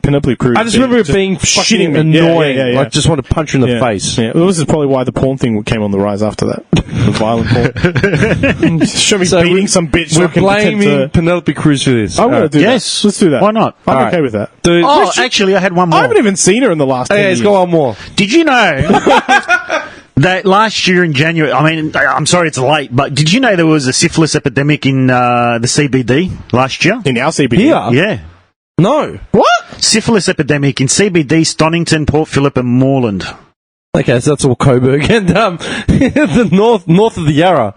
Penelope Cruz. I just remember it being fucking me. annoying. Yeah. Like, just want to punch her in the face. Yeah. Well, this is probably why the porn thing came on the rise after that. The violent porn. Show me beating some bitch. So We're I can pretend blaming Penelope Cruz for this. I'm going to do Yes. that. Let's do that. Why not? I'm All okay right. with that. Dude, Oh, actually, I had one more. I haven't even seen her in the last 10 okay, years. let's go on more. Did you know that last year in January, I mean, I'm sorry it's late, but did you know there was a syphilis epidemic in the CBD last year? In our CBD. Here? Yeah. No. What? Syphilis epidemic in CBD, Stonington, Port Phillip and Moreland. Okay, so that's all Coburg and the north of the Yarra.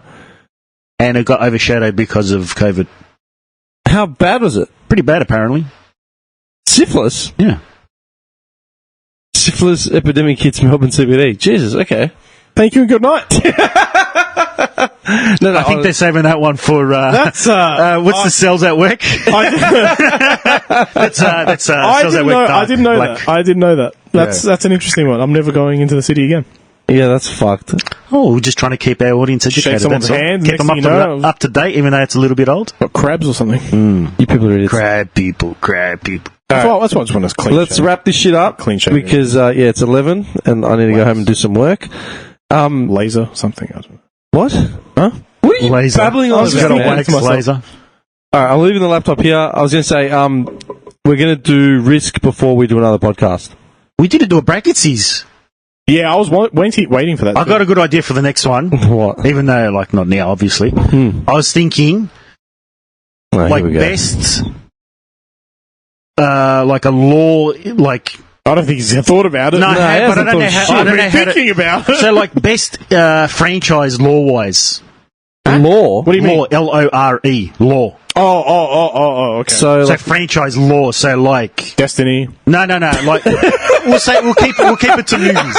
And it got overshadowed because of COVID. How bad was it? Pretty bad, apparently. Syphilis? Yeah. Syphilis epidemic hits Melbourne CBD. Jesus, okay. Thank you and good night. No, I think they're saving that one for, That's, what's the cells at work? That's cells at work. I didn't know that. I didn't know that. That's an interesting one. I'm never going into the city again. Yeah, that's fucked. Oh, we're just trying to keep our audience educated. someone's that's all. hand, Keep next them thing you know- up to date, even though it's a little bit old. Got crabs or something. You people are idiots. Crab people. That's why I just want to clean. Let's shave. wrap this shit up. Clean shave, because it's 11 and I need to go home and do some work. Laser something. I don't know. What? Huh? What are you Laser. babbling I on was Got just a about, man? thinking wax myself. laser. All right, I'm leaving the laptop here. I was going to say, we're going to do Risk before we do another podcast. We did do a bracketsies. Yeah, I was waiting for that. I got a good idea for the next one, What? even though, like, not now, obviously. I was thinking, Oh, here like, we go. best, like a law, like, I don't think he's thought about it. no, he but I hasn't don't know thought how, shit. I don't know I've how been thinking about it. so, like, best franchise law-wise. Law? What do you mean? Law, L-O-R-E, law. Oh, okay. So, So like, franchise law, so like Destiny. no, like we'll keep it to movies.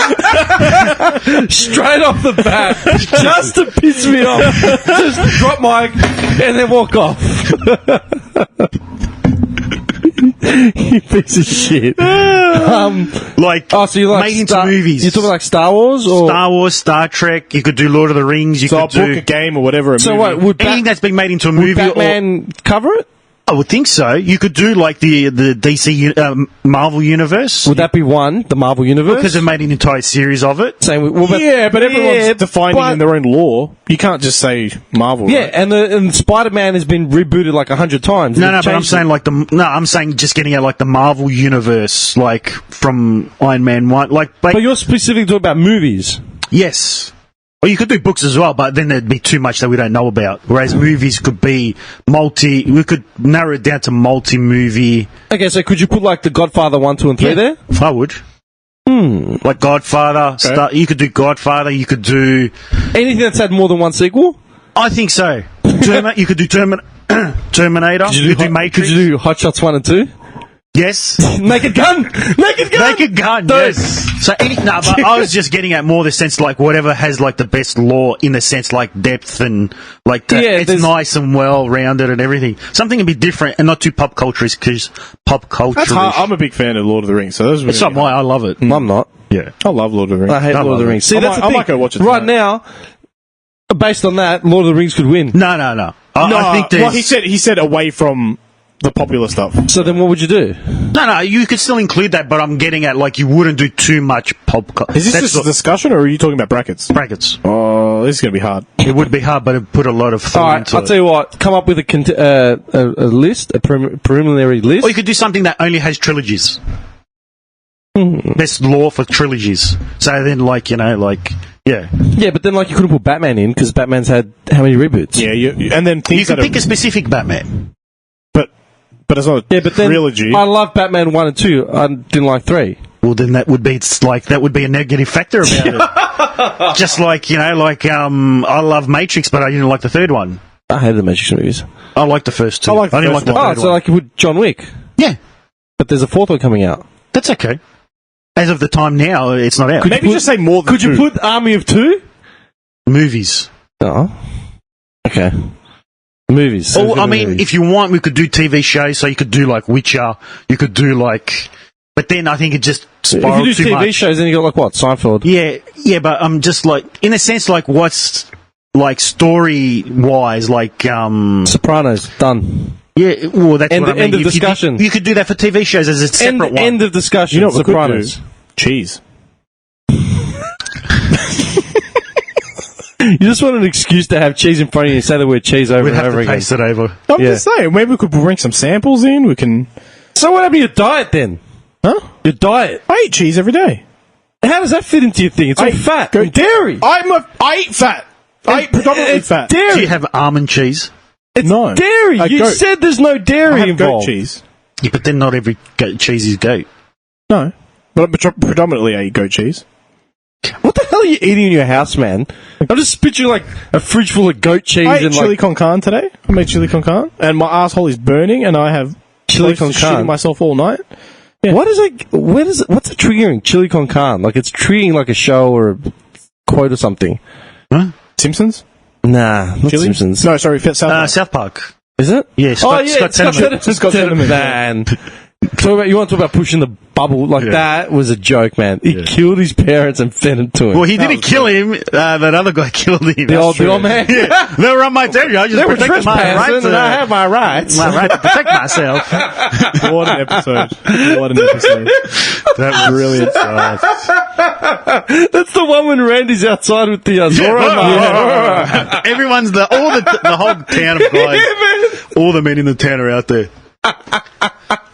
straight off the bat, just to piss me off, just drop mic and then walk off. You piece of shit. Like So you like made into movies. You're talking like Star Wars or Star Wars, Star Trek. You could do Lord of the Rings. You So I'll could book do a game or whatever. A so movie. what would anything that's been made into a would movie. Batman cover it? I would think so. You could do like the DC Marvel universe. Would that be one, the Marvel universe? because they've made an entire series of it. Saying, well, Yeah, but everyone's defining but- in their own law. You can't just say Marvel. Yeah, right? and Spider-Man has been rebooted like 100 times. No, They've but I'm changed saying it. I'm saying just getting out like the Marvel universe, like from Iron Man 1. But you're specifically talking about movies. Yes. Well, you could do books as well, but then there'd be too much that we don't know about. Whereas movies could be we could narrow it down to multi-movie. Okay, so could you put like the Godfather 1, 2, and 3 there? I would. Like Godfather. You could do Godfather. You could do... Anything that's had more than one sequel? I think so. You could do Terminator. You could do Matrix. Could you do Hot Shots 1 and 2? Yes. Naked Gun! Naked Gun! Naked Gun, Dude. yes. So but I was just getting at more the sense like whatever has like the best law in the sense like depth and like Yeah, it's there's- nice and well rounded and everything. Something a bit different and not too pop culture-ish because pop culture. That's hard. I'm a big fan of Lord of the Rings, so those It's not why I love it. I'm not. Yeah. I love Lord of the Rings. I hate I Lord of love the it. Rings. See, I that's might- the I thing. might go watch it right tonight. now, based on that, Lord of the Rings could win. No. I think there's... well, he said away from the popular stuff. So then what would you do? No, you could still include that, but I'm getting at like you wouldn't do too much pop culture. Is this just a discussion, or are you talking about brackets? brackets? Oh, this is going to be hard. It would be hard, but it put a lot of All thought right, into I'll it. tell you what. Come up with a list, a preliminary list. Or you could do something that only has trilogies. Best law for trilogies. So then, yeah. Yeah, but then like you couldn't put Batman in because Batman's had how many reboots? Yeah, and then things You could that pick a specific Batman. but it's not a Yeah, but then trilogy. I love Batman 1 and 2. I didn't like 3. Well, then that would be a negative factor about it. Just like, I love Matrix, but I didn't like the third one. I hated the Matrix movies. I like the first two. I like the didn't first like the one. third Oh, so one. like you put John Wick, Yeah, but there's a fourth one coming out. that's okay. As of the time now, it's not out. Maybe just say more than Could you two. put Army of 2? Movies. Oh. Okay. Movies. So Oh, we've got I mean, movies. if you want, we could do TV shows. So you could do like Witcher. You could do like, but then I think it just if you spiraled do too TV much. shows, then you got like what? Seinfeld. Yeah, but I'm just like, in a sense, like what's like story wise, like Sopranos, done. yeah. Well, that's End- what I mean. end of You could do- discussion. You could do that for TV shows as a separate one. End of discussion. You know what we could Sopranos. do? Cheese. You just want an excuse to have cheese in front of you and say the word cheese over We'd and have over to again. taste it over. I'm Yeah. just saying, maybe we could bring some samples in. We can. So what happened to your diet then? Huh? Your diet. I eat cheese every day. How does that fit into your thing? It's all I fat. go- and dairy. I eat fat. I eat predominantly It's fat. dairy. Do you have almond cheese? It's No. dairy. I You goat. said there's no I dairy have goat involved. cheese. Yeah, but then not every cheese is goat. No, but predominantly I eat goat cheese. What the hell are you eating in your house, man? I'm just picturing like a fridge full of goat cheese I ate and chili like con carne today. I made chili con carne, and my asshole is burning, and I have chili close to con carne. shitting myself all night. What is it? What's it triggering? Chili con carne? Like it's triggering like a show or a quote or something. Huh? Simpsons? Nah, not Chili? Simpsons. No, sorry, South Park. South Park. Is it? Yeah, Scott Tenorman. Scott Tenorman, Man. You want to talk about pushing the bubble? Like, Yeah. that was a joke, man. He killed his parents and fed it to him. Well, he didn't kill him. That other guy killed him. the old man? Yeah, they were on my territory. I just They were protected my trespassing right and I have my rights. my right to protect myself. What an episode. What an episode. That was Brilliant. That's the one when Randy's outside with the Zorro mask. Everyone's the whole town of guys. All the men in the town are out there.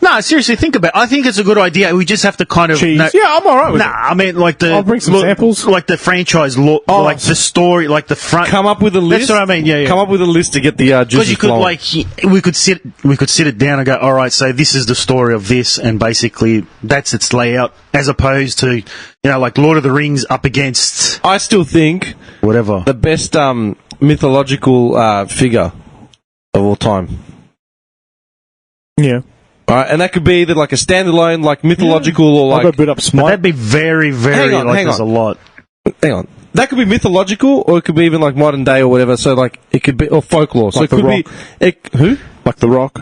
No, seriously, think about it. I think it's a good idea. We just have to kind of... Cheese. No, Yeah, I'm alright with nah, it. I mean, like the... I'll bring some samples. Like the franchise, like the story, like the front... Come up with a list. That's what I mean, yeah. Come up with a list to get the Because juices you could, flowing. like, we could sit it down and go, all right, so this is the story of this, and basically that's its layout, as opposed to, like Lord of the Rings up against I still think whatever. the best mythological figure of all time. Yeah. All right, and that could be either like a standalone, like mythological, or I'll go like. bit up But Smite. that'd be very, very, Hang on, like, hang there's on. a lot. Hang on. That could be mythological, or it could be even like modern day or whatever. So like it could be or folklore. So Like it The could be who? Like The Rock.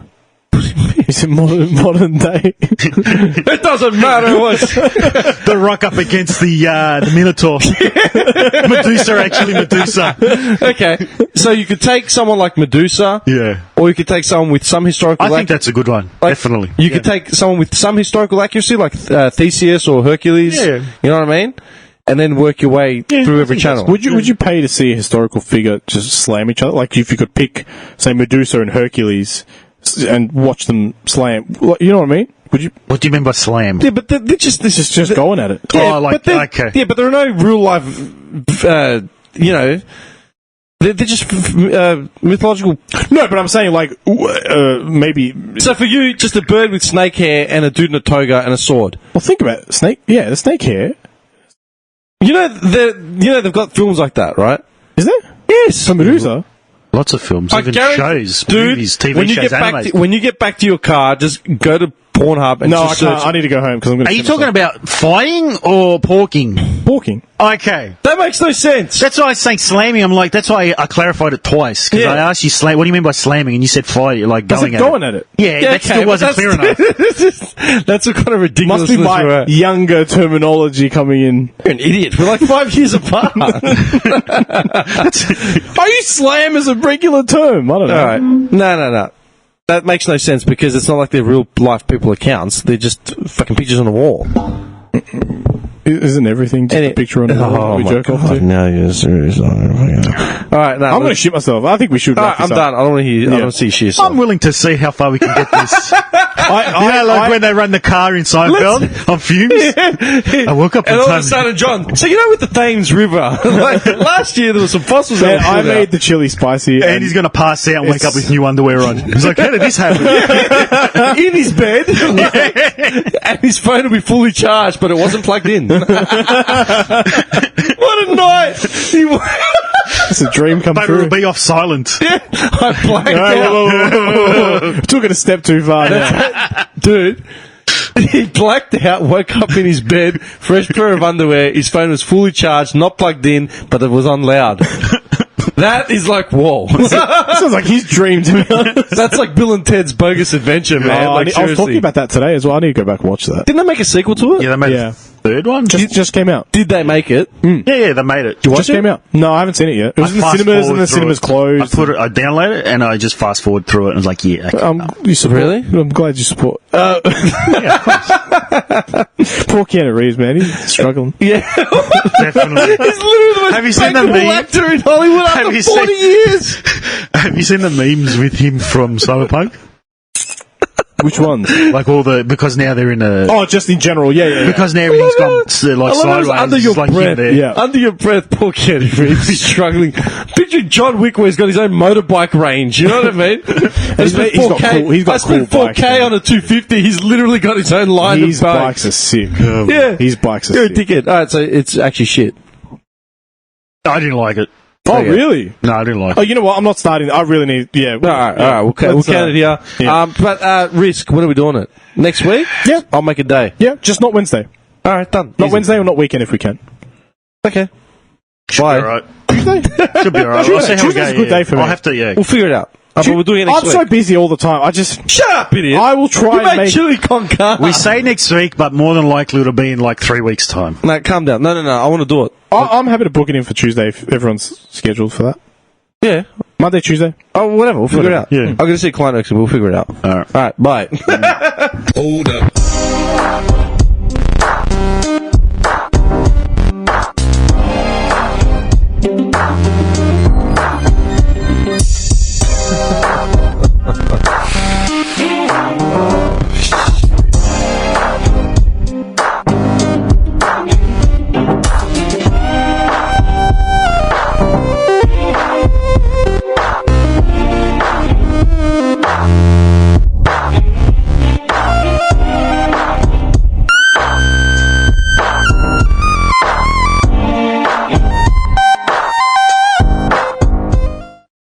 Is it modern day? It doesn't matter what. The Rock up against the Minotaur. Medusa. Okay, so you could take someone like Medusa, Yeah. or you could take someone with some historical. I think that's a good one. like, Definitely. You could take someone with some historical accuracy, like Theseus or Hercules. Yeah. You know what I mean? And then work your way through every channel. Would you pay to see a historical figure just slam each other? Like if you could pick, say, Medusa and Hercules and watch them slam. You know what I mean? Would you? What do you mean by slam? Yeah, but they're just this is Just going at it. Oh, like, okay. Yeah, but there are no real life. They're just mythological. No, but I'm saying like maybe. So for you, just a bird with snake hair and a dude in a toga and a sword. Well, think about it. Snake. Yeah, the snake hair. They've got films like that, right? Is there? Yes, For Medusa. Lots of films, I even guarantee- shows, dude, movies, TV when you shows, get back anime. when you get back to your car, just go to Pornhub and No, I just can't. search. I need to go home because I'm going to. Are you talking about fighting or porking? walking? Okay. That makes no sense. That's why I was saying slamming. I'm like, that's why I clarified it twice. Because Yeah. I asked you slam. What do you mean by slamming? And you said fight. You're like I said going going at it. Yeah, that still but wasn't clear enough. That's what kind of ridiculous. Must be my Right. younger terminology coming in. You're an idiot. We're like 5 years apart. All I use slam as a regular term. I don't know. right. No. That makes no sense because it's not like they're real life people accounts. They're just fucking pictures on the wall. Isn't everything just a picture on the wall that we jerk off to? No, you're serious. All right, no. I'm going to shit myself. I think we should. All wrap right, I'm this up. done. I don't want to hear. I don't want to see shit. I'm willing to see how far we can get this. I when they run the car in Seinfeld on fumes. I woke up And in all time. of a sudden, John. So with the Thames River, like last year there was some fossils. Man, that I were pulled made the chili spicy. And he's going to pass out and wake up with new underwear on. He's like, how did this happen? out in his bed, and his phone will be fully charged, but it wasn't plugged in. What a night! It's a dream come But true. it'll be off silent. I blanked Hey, out. whoa. Took it a step too far. Now. Dude, he blacked out, woke up in his bed, fresh pair of underwear, his phone was fully charged, not plugged in, but it was on loud. That is like, whoa. Sounds like his dream to me. That's like Bill and Ted's Bogus Adventure, man. I Like, was seriously. talking about that today as well. I need to go back and watch that. Didn't they make a sequel to it? Yeah, they made Yeah. third one. Just came out. Did they make it? Yeah, they made it. Just came out. No, I haven't seen it yet. It was in the cinemas and the cinemas closed. I downloaded it and I just fast forward through it and was like, yeah. Okay. You support, Really? I'm glad you support. Poor Keanu Reeves, man. He's struggling. Yeah. Definitely. He's literally the most Have you seen the bankable meme? actor in Hollywood after 40 years. Have you seen the memes with him from Cyberpunk? Which ones? Like because now they're in a... Oh, just in general, yeah. Because now everything's gone like I love it. sideways. Under It's your like him breath, there. Yeah. Under your breath, poor Keanu Reeves is struggling. Picture John Wick where he's got his own motorbike range, you know what I mean? He's got I spent cool 4K bikes, on a 250, he's literally got his own line His of bikes are sick. Yeah. His bikes are You're a sick. dickhead. Alright, so it's actually shit. I didn't like it. Oh, Okay. really? No, I didn't like Oh, it. you know what? I'm not starting. I really need... Yeah. Alright, we'll count it here. Yeah. But Risk, when are we doing it? Next week? Yeah. I'll make a day. Yeah, just not Wednesday. Alright, done. Not Easy. Wednesday or not weekend if we can. Okay. Should Bye. be alright. Tuesday? Should be alright. Tuesday. I'll see how we Tuesday's go, a good day for me. I'll have to, yeah. We'll figure it out. But we're doing it next I'm week. so busy all the time. I just... Shut up, idiot! I will try we and make make... chili con carne. We say next week, but more than likely it'll be in like 3 weeks' time. No, calm down. No. I want to do it. I'm happy to book it in for Tuesday if everyone's scheduled for that. Yeah. Monday, Tuesday. Oh, whatever. We'll figure it out. Yeah. I'm going to see a client next week. We'll figure it out. Alright. Alright, bye. Hold up.